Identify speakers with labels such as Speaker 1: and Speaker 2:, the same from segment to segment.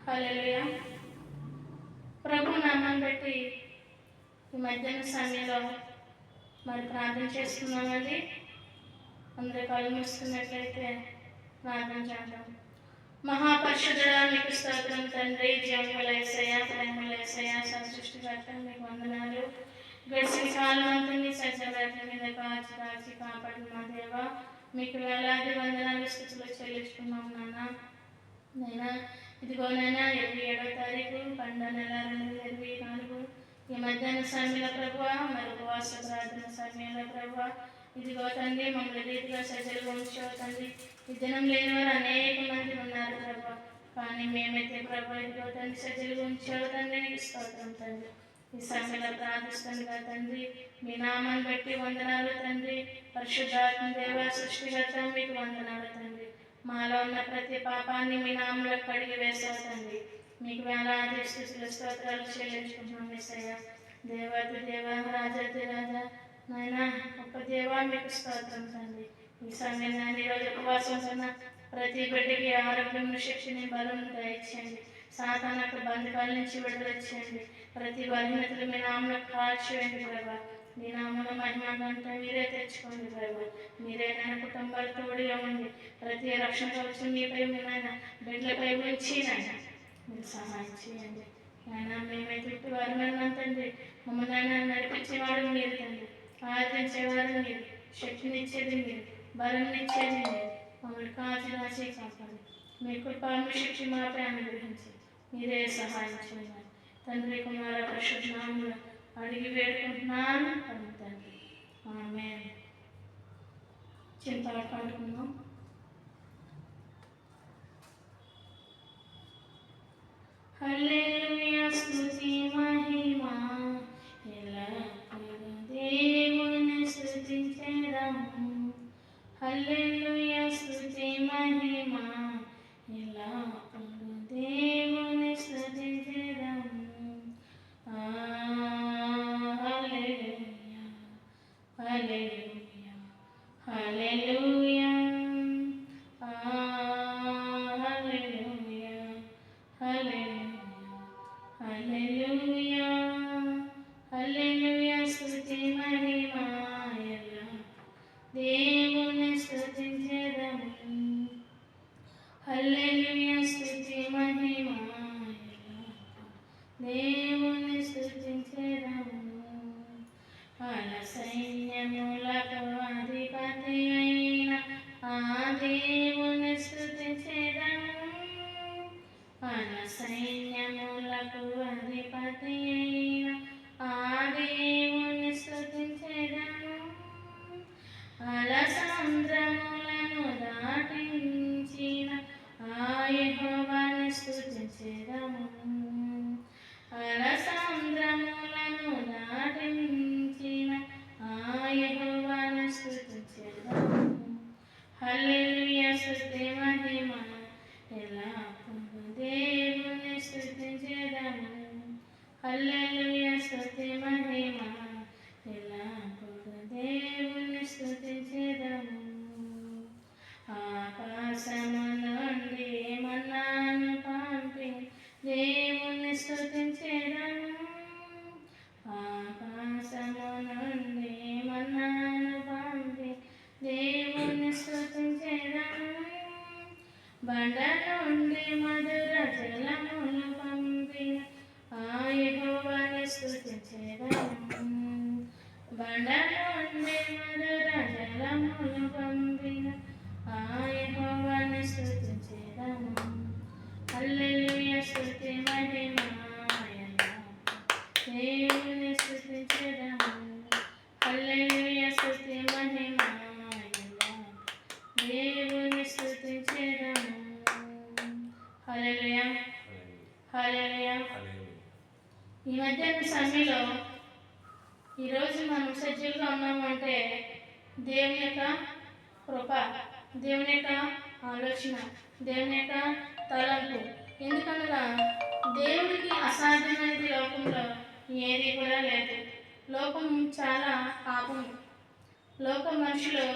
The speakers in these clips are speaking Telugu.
Speaker 1: హల్లెలూయా. ప్రభు నామాన్ని బట్టి ఈ మధ్యాహ్న సమయంలో మరి ప్రార్థన చేసుకున్నామండి. అందరూ కళ్ళు మూసుకున్నట్లయితే ప్రార్థన చేద్దాం. మహాపరిశుద్ధుడా మీకు స్తోత్రం తండ్రి, జీవముల యేసయ్యా, ప్రేమల యేసయ్యా, సృష్టికర్త మీకు వందనాలు. గడిచిన కాలం అంతా మీ సజ్జరాత్రి మీద కాచి కాపాడు మా దేవా, మీకు వేలాది వందనాలు స్థితిలో చెల్లించుకున్నాం నైనా. ఇదిగోనైనా 27వ తారీఖు 12వ నెల 2024 ఈ మధ్యాహ్న సమయంలో ప్రభువా, మరి ఉపవాస ప్రార్థన సమయంలో ప్రభువా, ఇదిగో తండ్రి మమ్మల్ని రీతిగా సజ్జలుగా ఉంచావు తండ్రి. ఈ దినం లేని వారు అనేక మంది ఉన్నారు ప్రభా, కానీ మేమైతే ప్రభా ఇదిగో తండ్రి సజ్జలుగా ఉంచావు తండ్రి. నీకు స్తోత్రం తండ్రి. ఈ సమయంలో ప్రార్థిస్తుండగా తండ్రి మీ నామాన్ని బట్టి వందనాలు తండ్రి. పరిశుద్ధాత్మ దేవ సృష్టికర్త మీకు వందనాలు తండ్రి. మాలో ఉన్న ప్రతి పాపాన్ని మీ నామంలో కడిగి వేసావు తండ్రి. మీకు వేలాది స్తుతులు స్తోత్రాలు చెల్లించుకుంటున్నాం యేసయ్యా. దేవాతి దేవ, రాజాతి రాజా, నాయనా గొప్ప దేవా మీకు స్తోత్రం తండ్రి. ఈ సమయంలో ఈరోజు ఉపవాసం ఉన్న ప్రతి బిడ్డకి ఆరోగ్యం, శక్తిని, బలం దయచేయండి. సాతానకు బంధకాల నుంచి విడుదల చేయండి. ప్రతి బలహీనతలు మీ నామంలో కాల్చివేయండి ప్రభా. మీ నామంలో మహిమ గంట మీరే తెచ్చుకోండి ప్రభా. మీరే నా కుటుంబాలు తోడుగా ఉండి ప్రతి రక్షణ కవచం మీపై నాయన బిడ్డలపై ఉంచి నాయన మీరు సహాయం చేయండి. ఆయన మేమైతే ఇటు వారిమైనా తండ్రి, మమ్మల్ని ఆయన నడిపించేవాడు మీరు తండ్రి, ఆరాధించేవారు మీరు, శక్తినిచ్చేది మీరు, బలంనిచ్చేది మీరు. మమ్మల్ని కాచి కాపాడు. మీ కృపను శక్తి మాపై అనుగ్రహించి మీరే సహాయం చేయాలి తండ్రి. కుమార పరిశుద్ధ నామములో అడిగి వేడుకుంటున్నాను తండ్రి, ఆమేన్. చింతలు పాడుకుందాం. హల్లెలూయా స్తుతి మహిమా ఎల్లప్పుడూ దేవుని స్తుతించెదము. హల్లెలూయా స్తుతి మహిమా ఎల్లప్పుడూ దేవుని స్తుతించెదము. హల్లెలూయా హల్లెలూయా హల్లెలూయా హల్లెలూయా హల్లెలూయా హల్లెలూయా హల్లెలూయా స్తుతి మహిమా దేవుని స్తుతించెదము. హల్లెలూయా స్తుతి మహిమా దేవుని స్తుతించెదము. అల సైన్యములకు అధిపతి అయిన ఆ దేవుని స్తుతించెదము. అల సైన్యములకు అధిపతి అయిన ఆ దేవుని స్తుతించెదము. అల సముద్రములను దాటించిన ఆ యెహోవాను స్తుతించెదము. అల సముద్రములను దాటించిన ఆ యెహోవాను స్తుతించెదము. హల్లెలూయా స్తుతి మహిమా ఎల్లప్పుడూ దేవుని స్తుతించెదము. హల్లెలూయా స్తుతి మహిమా ఎల్లప్పుడూ దేవుని స్తుతించెదము. ఆకాశము నుండి మన్నాను పంపి దేవుని స్తుతించెదము. ఆకాశము నుండి మన్నాను పంపి దేవుని స్తుతించెదము. బండ నుండి మధుర జలములు పంపిన ఆ యెహోవాను స్తుతించెదము. బండ నుండి మధుర జలములు పంపిన ఆ యెహోవాను స్తుతించెదము. హల్లెలూయా స్తుతి మహిమా దేవుని స్తుతించెదము. హల్లెలూయా స్తుతి మహిమా దేవుని స్తుతించెదము. హల్లెలూయా హల్లెలూయా. ఈ మధ్యాహ్న సమయంలో ఈరోజు మనం సజ్జలుగా ఉన్నామంటే దేవుని యొక్క కృప, దేవుని యొక్క ఆలోచన, దేవుని యొక్క తలంపు. ఎందుకనగా దేవుడికి అసాధ్యమైనది లోకంలో ఏది కూడా లేదు. లోకం చాలా పాపం, లోక మనుషులు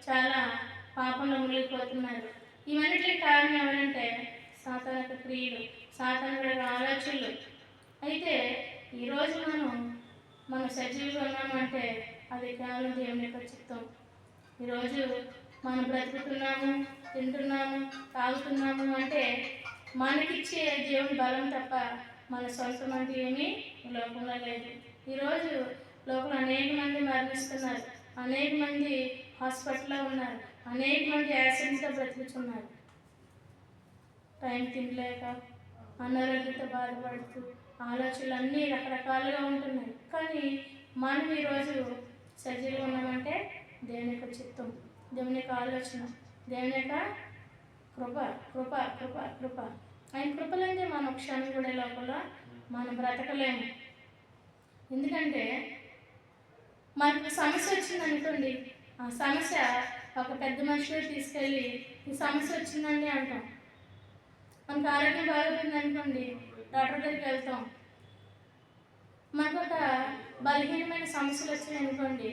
Speaker 1: చాలా పాపంలో మునిగిపోతున్నారు. ఇవన్నిటికి కారణం ఎవరంటే సాతాను యొక్క క్రియలు, సాతాను యొక్క ఆలోచనలు. అయితే ఈరోజు మనం సజీవుగా ఉన్నామంటే అది కేవలం దేవుని యొక్క చిత్తం. ఈరోజు మనం బ్రతుకుతున్నాము, తింటున్నాము, తాగుతున్నాము అంటే మనకిచ్చే దేవుని బలం తప్ప మన సొంతం అంటే ఏమీ లోకంలో లేదు. ఈరోజు లోకంలో అనేక మంది మరణిస్తున్నారు, అనేక మంది హాస్పిటల్లో ఉన్నారు, అనేక మంది యాక్సిడెంట్తో బ్రతుకుతున్నారు. టైం తినలేక, అనారోగ్యంతో బాధపడుతూ, ఆలోచనలు అన్నీ రకరకాలుగా ఉంటున్నాయి. కానీ మనం ఈరోజు సజీవంగా ఉన్నామంటే దేవుని యొక్క చిత్తం, దేవుని యొక్క ఆలోచన, దేవుని యొక్క కృప కృప కృప కృప. ఆయన కృపలంటే మన క్షణం కూడా లోపల మనం బ్రతకలేము. ఎందుకంటే మనకు సమస్య వచ్చిందనుకోండి, ఆ సమస్య ఒక పెద్ద మనిషిలో తీసుకెళ్ళి ఈ సమస్య వచ్చిందండి అంటాం. మనకు ఆరోగ్యం బాగుంటుంది అనుకోండి, డాక్టర్ దగ్గరికి వెళ్తాం. మనకు ఒక బలహీనమైన సమస్యలు వచ్చాయి అనుకోండి,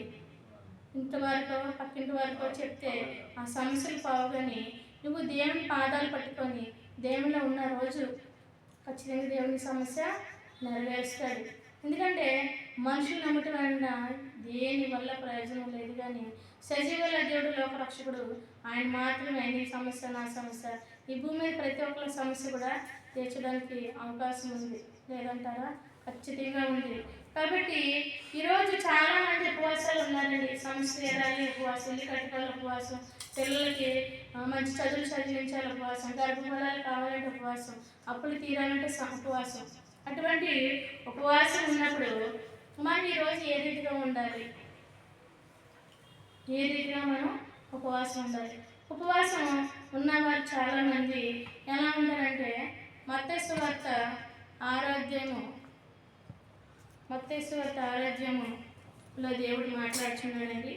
Speaker 1: ఇంటి వారితో పక్కింటి వారితో చెప్తే ఆ సమస్యలు పోవగాని నువ్వు దేవుని పాదాలు పట్టుకొని దేవునిలో ఉన్న రోజు ఖచ్చితంగా దేవుని సమస్య నెరవేరుస్తాడు. ఎందుకంటే మనుషులు నమ్మటం వలన దేని వల్ల ప్రయోజనం లేదు. కానీ సజీవుల దేవుడు లోకరక్షకుడు, ఆయన మాత్రమే నీ సమస్య నా సమస్య, ఈ భూమి మీద ప్రతి ఒక్కరి సమస్య కూడా తీర్చడానికి అవకాశం ఉంది. లేదంటారా? ఖచ్చితంగా ఉంది. కాబట్టి ఈరోజు చాలా మంది ఉపవాసాలు ఉన్నారండి. సమస్య తీరాలి ఉపవాసం, ఇల్లు కట్టుకోవాలి ఉపవాసం, పిల్లలకి మంచి చదువులు చదివించాలి ఉపవాసం, గర్భఫలాలు కావాలంటే ఉపవాసం, అప్పులు తీరాలంటే ఉపవాసం. అటువంటి ఉపవాసం ఉన్నప్పుడు మనం ఈరోజు ఏ రీతిగా ఉండాలి? ఏ రీతిగా మనం ఉపవాసం ఉండాలి? ఉపవాసం ఉన్నవారు చాలామంది ఎలా ఉంటారంటే మత్తయి సువార్త 6వ అధ్యాయంలో దేవుడు మాట్లాడుచున్నాడండి.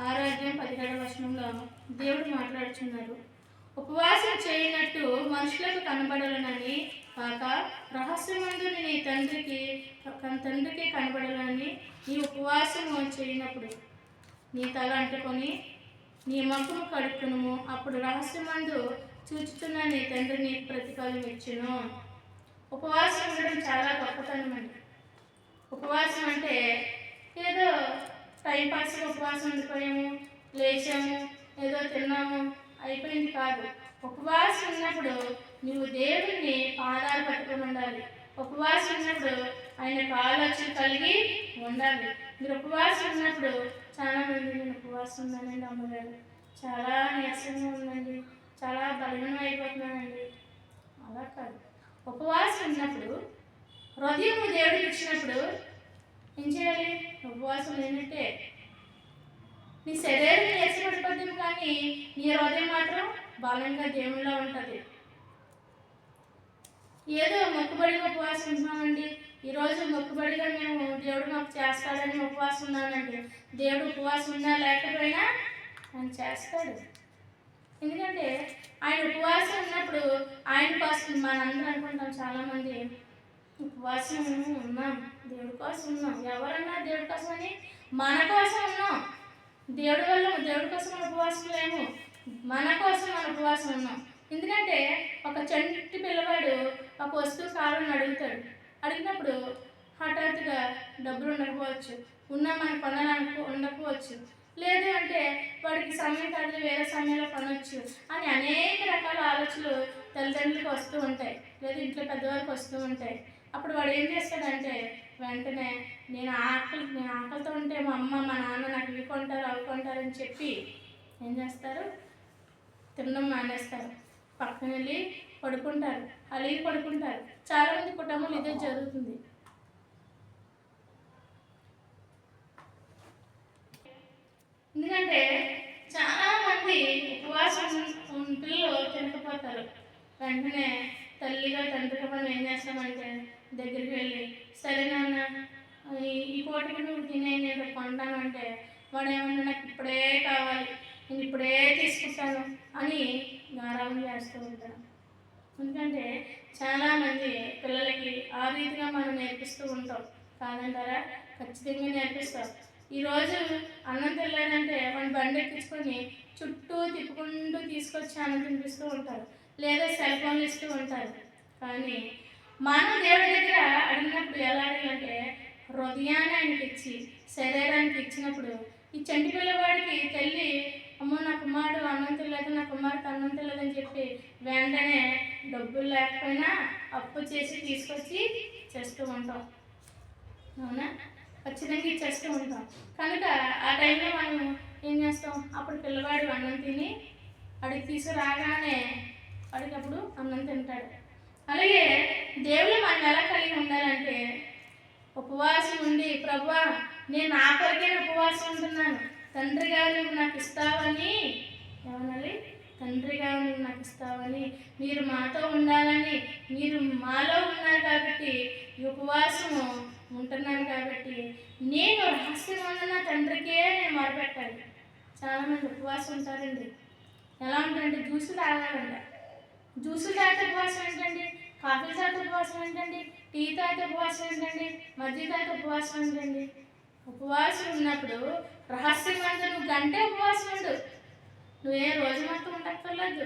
Speaker 1: 6వ అధ్యాయం 17వ వచనంలో దేవుడు మాట్లాడుచున్నారు. ఉపవాసం చేయనట్టు మనుషులకు కనబడాలని కాక రహస్యమందు నీ తండ్రికి కనబడాలని నీ ఉపవాసం చేయనప్పుడు నీ తల అంటుకొని నీ ముఖము కడుక్కును, అప్పుడు రహస్యమందు చూచుతున్న నీ తండ్రి నీకు ప్రతిఫలం ఇచ్చును. ఉపవాసం ఉండడం చాలా గొప్పతనం అండి. ఉపవాసం అంటే ఏదో టైంపాస్గా ఉపవాసం ఉండిపోయాము, లేచాము, ఏదో తిన్నాము, అయిపోయింది కాదు. ఉపవాసం ఉన్నప్పుడు నువ్వు దేవుడిని పాదాలు పట్టుకొని ఉండాలి. ఉపవాసం ఉన్నప్పుడు ఆయనకు ఆలోచన కలిగి ఉండాలి. మీరు ఉపవాసం ఉన్నప్పుడు చాలామంది నేను ఉపవాసం ఉన్నానండి అమ్మగారు, చాలా నీరసంగా ఉందండి, చాలా బలహీనం అయిపోతున్నానండి. అలా కాదు. ఉపవాసం ఉన్నప్పుడు హృదయం దేవుడికి ఇచ్చినప్పుడు ఏం చేయాలి? ఉపవాసం లేనట్టే. నీ శరీరం నీరసపడిపోతుంది, కానీ నీ హృదయం మాత్రం బలంగా దేవునిలో ఉంటుంది. ఏదో మొక్కుబడిగా ఉపవాసం ఉంటున్నామండి, ఈరోజు మొక్కుబడిగా మేము దేవుడు మాకు చేస్తాడని ఉపవాసం ఉన్నానండి. దేవుడు ఉపవాసం ఉన్నా లేకపోయినా ఆయన చేస్తాడు. ఎందుకంటే ఆయన ఉపవాసం ఉన్నప్పుడు ఆయన కోసం మనందరూ అనుకుంటాం, చాలామంది ఉపవాసం ఉన్నాం, దేవుడి కోసం ఉన్నాం. ఎవరన్నా దేవుడి కోసం అని? మన కోసం ఉన్నాం. దేవుడి కోసం మన ఉపవాసం లేము, మన కోసం మన ఉపవాసం ఉన్నాం. ఎందుకంటే ఒక చంటి పిల్లవాడు ఒక వస్తువు కావాలని అడిగినప్పుడు హఠాత్తుగా డబ్బులు ఉండకపోవచ్చు, మనకు కొనాలని ఉండకపోవచ్చు, లేదు అంటే వాడికి సమయం కాదు వేరే సమయంలో కొనవచ్చు అని అనేక రకాల ఆలోచనలు తల్లిదండ్రులకు వస్తూ ఉంటాయి, లేదా ఇంట్లో పెద్దవారికి వస్తూ ఉంటాయి. అప్పుడు వాడు ఏం చేస్తాడంటే వెంటనే నేను ఆకలితో ఉంటే మా అమ్మ మా నాన్న నాకు ఇవి కొంటారు అవి కొంటారని చెప్పి ఏం చేస్తారు? తినడం మానేస్తారు, పక్కన వెళ్ళి పడుకుంటారు, అలిగి పడుకుంటారు. చాలామంది కుటుంబంలో ఇదే జరుగుతుంది. ఎందుకంటే చాలామంది ఉపవాసం పిల్లలు తినకపోతారు. వెంటనే తల్లిగా తండ్రిగా మనం ఏం చేస్తామంటే దగ్గరికి వెళ్ళి సరే నాన్న ఈ పూటకి నువ్వు తినే నేను కొంటానంటే వాడు ఏమన్నా నాకు ఇప్పుడే కావాలి, నేను ఇప్పుడే తీసుకుంటాను అని గారాబం చేస్తూ ఉంటాను. ఎందుకంటే చాలామంది పిల్లలకి ఆ రీతిగా మనం నేర్పిస్తూ ఉంటాం. కాదంటారా? ఖచ్చితంగా నేర్పిస్తాం. ఈరోజు అన్నం తినలేదంటే వాడిని బండి ఎక్కించుకొని చుట్టూ తిప్పుకుంటూ తీసుకొచ్చి అన్నం తినిపిస్తూ ఉంటారు. లేదా సెల్ ఫోన్లు ఇస్తూ ఉంటారు. కానీ మనం దేవుడి దగ్గర అడిగినప్పుడు ఎలా అడిగాలంటే హృదయాన్ని ఆయనకి ఇచ్చి శరీరానికి ఇచ్చినప్పుడు ఈ చంటి పిల్లవాడికి తల్లి అమ్మో నా కుమారుడు అన్నం తినలేదు, నా కుమారుడికి అన్నం తినలేదని చెప్పి వెంటనే డబ్బులు లేకపోయినా అప్పు చేసి తీసుకొచ్చి చేస్తూ ఉంటాం. అవునా? ఖచ్చితంగా ఇచ్చేస్తూ ఉంటాం. కనుక ఆ టైంలో మనం ఏం చేస్తాం? అప్పుడు పిల్లవాడు అన్నం తిని అడిగి తీసుకురాగానే అడిగప్పుడు అన్నం తింటాడు. అలాగే దేవుడు మనం ఎలా కలిగి ఉండాలంటే ఉపవాసం ఉండి ప్రభువా నేను నా కొరకే ఉపవాసం ఉంటున్నాను, తండ్రిగా నువ్వు నాకు ఇస్తావని ఏమనాలి? తండ్రిగా నువ్వు నాకు ఇస్తావని, మీరు మాతో ఉండాలని, మీరు మాలో ఉన్నారు కాబట్టి ఈ ఉపవాసము ఉంటున్నాను కాబట్టి నేను రహస్యంగా నా తండ్రికే నేను మొరపెట్టాలి. చాలామంది ఉపవాసం ఉంటారండి. ఎలా ఉంటారంటే జ్యూసులు తాగాలంట. జ్యూసులు తాగితే ఉపవాసం ఏంటండి? కాఫీ తాగితే ఉపవాసం ఏంటండి? టీ తాగితే ఉపవాసం ఏంటండి? మజ్జిగ తాగితే ఉపవాసం ఏంటండి? ఉపవాసం ఉన్నప్పుడు రహస్యంగా నువ్వు గంటే ఉపవాసం ఉండు. నువ్వే రోజు మొత్తం ఉండక్కర్లేదు.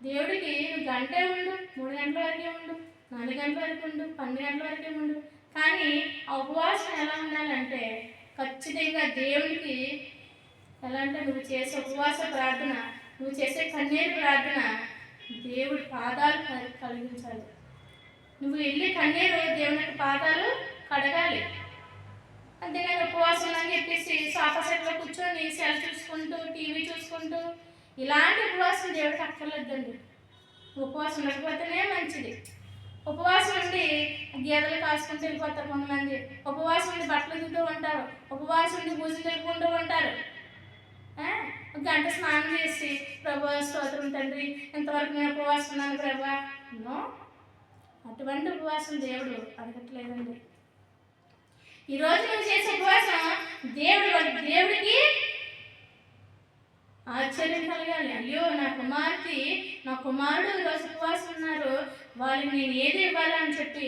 Speaker 1: దేవుడికి నువ్వు గంటే ఉండు, 3 గంటల వరకే ఉండు, 4 గంటల వరకు ఉండు, 12 గంటల వరకే ఉండు. కానీ ఆ ఉపవాసం ఎలా ఉండాలంటే ఖచ్చితంగా దేవుడికి ఎలా అంటే నువ్వు చేసే ఉపవాస ప్రార్థన, నువ్వు చేసే కన్నీరు ప్రార్థన దేవుడి పాదాలు కలిగించాలి. నువ్వు వెళ్ళి కన్నీరు దేవుని పాదాలు కడగాలి. అంతేగాని ఉపవాసం అని చెప్పేసి సోఫా సెట్లో కూర్చొని సెల్ చూసుకుంటూ టీవీ చూసుకుంటూ ఇలాంటి ఉపవాసం దేవుడికి అక్కర్లేదండి. ఉపవాసం ఉండకపోతేనే మంచిది. ఉపవాసం ఉండి గీతలు కాసుకుంటూ వెళ్ళిపోతారు కొంతమంది. ఉపవాసం ఉండి బట్టలు తింటూ ఉంటారు. ఉపవాసం ఉండి పూజలు తెలుపుకుంటూ ఉంటారు. గంట స్నానం చేసి ప్రభు స్తోత్రం తండ్రి ఇంతవరకు నేను ఉపవాసం ఉన్నాను ప్రభా. అటువంటి ఉపవాసం దేవుడు అడగట్లేదండి. ఈరోజు నువ్వు చేసే ఉపవాసం దేవుడికి ఆశ్చర్యం కలగాలి. అయ్యో నా కుమారుడు ఈరోజు ఉపవాసం ఉన్నారు, వాళ్ళకి నేను ఏది ఇవ్వాలని చెప్పి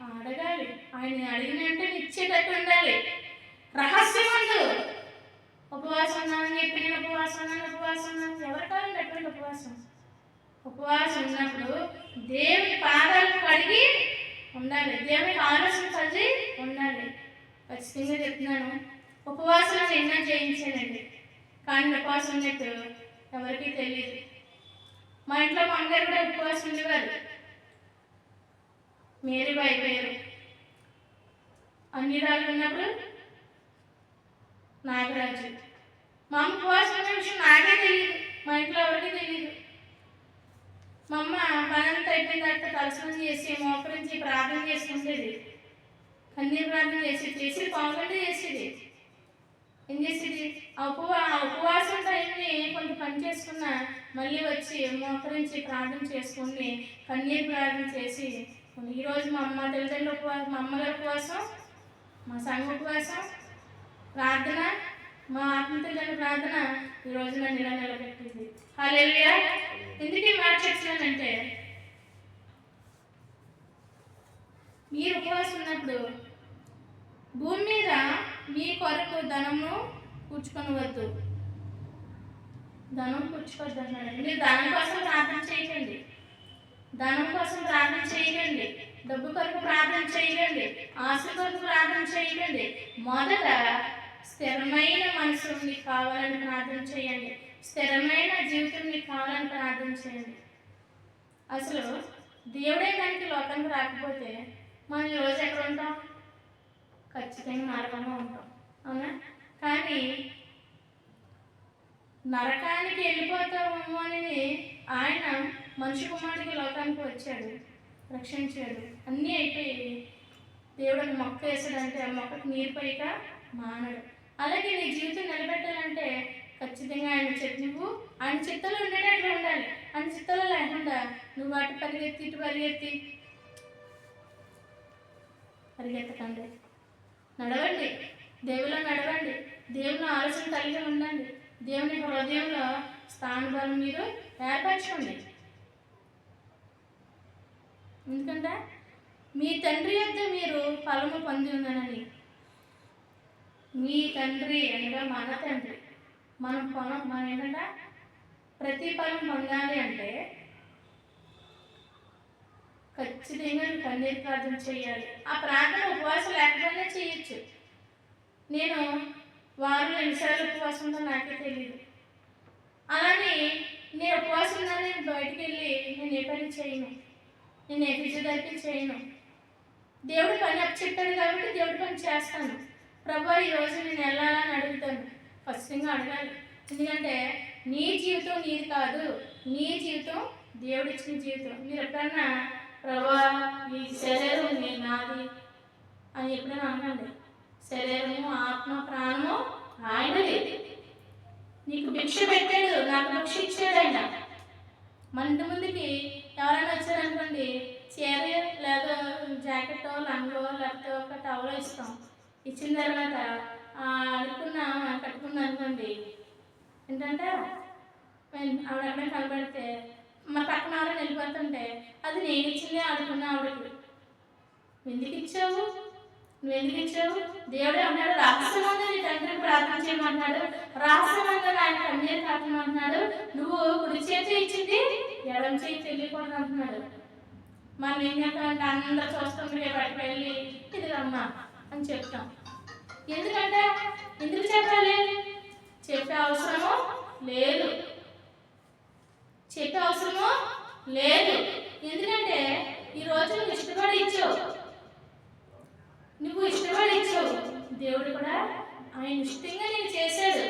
Speaker 1: అడగాలి. ఆయన అడిగినంటే ఇచ్చేటట్టు ఉండాలి. రహస్యమందు ఉపవాసం ఉన్నానని చెప్పి నేను ఉపవాసం ఉన్నాను ఎవరి కాలం ఎటువంటి ఉపవాసం ఉన్నప్పుడు దేవుని పాదాలు కడిగి ఉండాలి. దేవునికి ఆలోచన కలిగి ఉండాలి. ఖచ్చితంగా చెప్తున్నాను, ఉపవాసం ఎన్నో చేయించానండి. కానీ ఉపవాసం ఉన్నట్టు ఎవరికీ తెలియదు. మా ఇంట్లో మా అమ్మగారు కూడా ఉపవాసం ఉండేవారు. మేరీబాయి పేరు. అన్ని రాళ్ళు ఉన్నప్పుడు నాగరాజు. మా అమ్మ ఉపవాసం ఉన్న విషయం నాకే తెలియదు, మా ఇంట్లో ఎవరికీ తెలియదు. మా అమ్మ పనంతా అయిపోయిన తర్వాత తలస్నానం చేసి మోకరించి ప్రార్థన చేసుకుంటేది. కన్నీరు ప్రార్థన చేసి పావుగంట చేసేది. ఏం చేసేది? ఆ ఉపవాసం టైంని కొంచెం పని చేసుకున్న మళ్ళీ వచ్చి మోకరించి ప్రార్థన చేసుకుని కన్నీరు ప్రార్థన చేసి ఈరోజు మా అమ్మ తల్లిదండ్రుల ఉపవాసం, మా అమ్మగారి ఉపవాసం, మా సంఘ ఉపవాసం ప్రార్థన, మా ఆత్మతల్లి ప్రార్థన ఈరోజు నన్ను ఇలా నిలబెట్టింది. హల్లెలూయా. ఎందుకు ఈ మాట చెప్తున్నానంటే మీరు ఉపవాసం ఉన్నప్పుడు భూమి మీద మీ కొరకు ధనము కూర్చుకొనవద్దు. ధనం కూర్చుకోవద్దు అన్నాడు. మీరు ధనం కోసం ప్రార్థన చేయకండి, ధనం కోసం ప్రార్థన చేయకండి, డబ్బు కొరకు ప్రార్థన చేయకండి, ఆశల కొరకు ప్రార్థన చేయకండి. మొదట స్థిరమైన మనసు మీకు కావాలని ప్రార్థన చేయండి. స్థిరమైన జీవితం మీకు కావాలని ప్రార్థన చేయండి. అసలు దేవుడే కనుక లోకానికి రాకపోతే మనం ఈరోజు ఎక్కడ ఉంటాం? ఖచ్చితంగా నరకంగా ఉంటాం. అవునా? కానీ నరకానికి వెళ్ళిపోతాము అని ఆయన మనిషి కుమారుడికి లోకానికి వచ్చాడు, రక్షించాడు. అన్నీ అయిపోయి దేవుడికి మొక్క వేసాడంటే ఆ మొక్కకు నీరు పైక మానడు. అలాగే నీ జీవితం నిలబెట్టాలంటే ఖచ్చితంగా నువ్వు ఆయన చిత్తలో ఉండేటట్లు ఉండాలి. ఆయన చిత్తలో లేకుండా నువ్వు అటు పరిగెత్తి ఇటు పరిగెత్తకండి. నడవండి, దేవులో నడవండి, దేవుని ఆలోచన కలిగి ఉండండి, దేవుని హృదయంలో స్థానాలను మీరు ఏర్పరచుకోండి. ఎందుకంటే మీ తండ్రి యొక్క మీరు ఫలము పొంది ఉన్నానని. మీ తండ్రి అనగా మన తండ్రి. మనం ఏంటంటే ప్రతి ఫలం పొందాలి అంటే ఖచ్చితంగా కన్నీరు ప్రార్థన చేయాలి. ఆ ప్రార్థన ఉపవాసం లేకపోయినా చేయొచ్చు. నేను వారంలో ఎన్నిసార్లు ఉపవాసం ఉందో నాకే తెలియదు. అలానే నేను ఉపవాసం ఉన్నాను, నేను బయటికి వెళ్ళి నేను ఏ పని చేయను, నేను ఏ ఫిజియోథెరపీ చేయను. దేవుడు పని చెప్పాడు కాబట్టి దేవుడి పని చేస్తాను. ప్రభు ఈరోజు నేను వెళ్ళాలని అడుగుతాను. ఖచ్చితంగా అడగాలి. ఎందుకంటే నీ జీవితం నీది కాదు, నీ జీవితం దేవుడు ఇచ్చిన జీవితం. మీరు ఎప్పుడన్నా ప్రభా ఈ శరీరం నాది అని ఎప్పుడైనా అనకండి. శరీరము, ఆత్మ, ప్రాణము ఆయనది. నీకు భిక్ష పెట్టాడు, నాకు భిక్ష ఇచ్చాడు ఆయన. మన ఇంటి ముందుకి ఎవరైనా వచ్చారనుకోండి, చీర లేదా జాకెట్, లంగో లేకపోతే ఒక టవల్ ఇస్తాం. ఇచ్చిన తర్వాత కట్టుకుంది అనుకోండి, ఏంటంటే ఆవిడ ఎక్కడ కనబడితే మా పక్కన ఆవిడ వెళ్ళిపోతుంటే అది నేను ఇచ్చిందే ఆడుకున్నా ఆవిడకి. ఎందుకు ఇచ్చావు, నువ్వెందుకు ఇచ్చావు? దేవుడే అన్నాడు రహస్యమంగా నీ తండ్రికి ప్రార్థన చేయమంటున్నాడు, రహస్యమంగా ఆయన కన్నీరు కాకమంటున్నాడు. నువ్వు కుడి చేతి ఇచ్చింది ఎడం చేతి తెలియకూడదు అంటున్నాడు. మనం ఏం చేస్తామంటే అందరూ చూస్తుంటే బయటకు వెళ్ళి ఇది అమ్మా అని చెప్తాం. ఎందుకంటే ఎందుకు చెప్పాలి? చెప్పే అవసరము లేదు, చెప్పే అవసరము లేదు. ఎందుకంటే ఈరోజు నువ్వు ఇష్టపడి ఇచ్చావు, నువ్వు ఇష్టపడి ఇచ్చావు. దేవుడు కూడా ఆయన ఇష్టంగా నేను చేశాడు.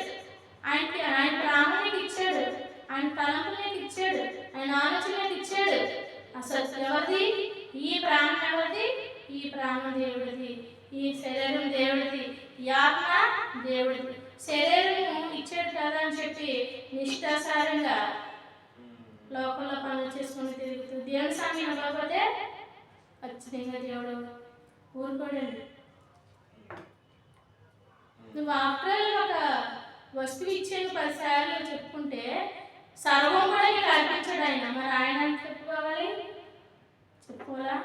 Speaker 1: ఆయన ప్రాణానికి ఇచ్చాడు, ఆయన తలంపులకు ఇచ్చాడు, ఆయన ఆలోచనలకు ఇచ్చాడు. అసలు ఎవరిది ఈ ప్రాణం? ఎవరిది? ఈ ప్రాణం దేవుడిది, ఈ శరీరం దేవుడిది, ఈ ఆత్మ దేవుడిది. శరీరం ఇచ్చాడు కదా అని చెప్పి నిష్ఠాసారంగా లోకంలో పనులు చేసుకుని తిరుగుతూ దేవుని సమయం ఇవ్వకపోతే ఖచ్చితంగా దేవుడు ఊరుకోడండి. నువ్వు ఆఫ్టర్ ఒక వస్తువు ఇచ్చేది 10 సార్లు చెప్పుకుంటే సర్వం కూడా నీకు అర్పించాడు ఆయన. మరి ఆయన చెప్పుకోవాలి, చెప్పుకోవాలా?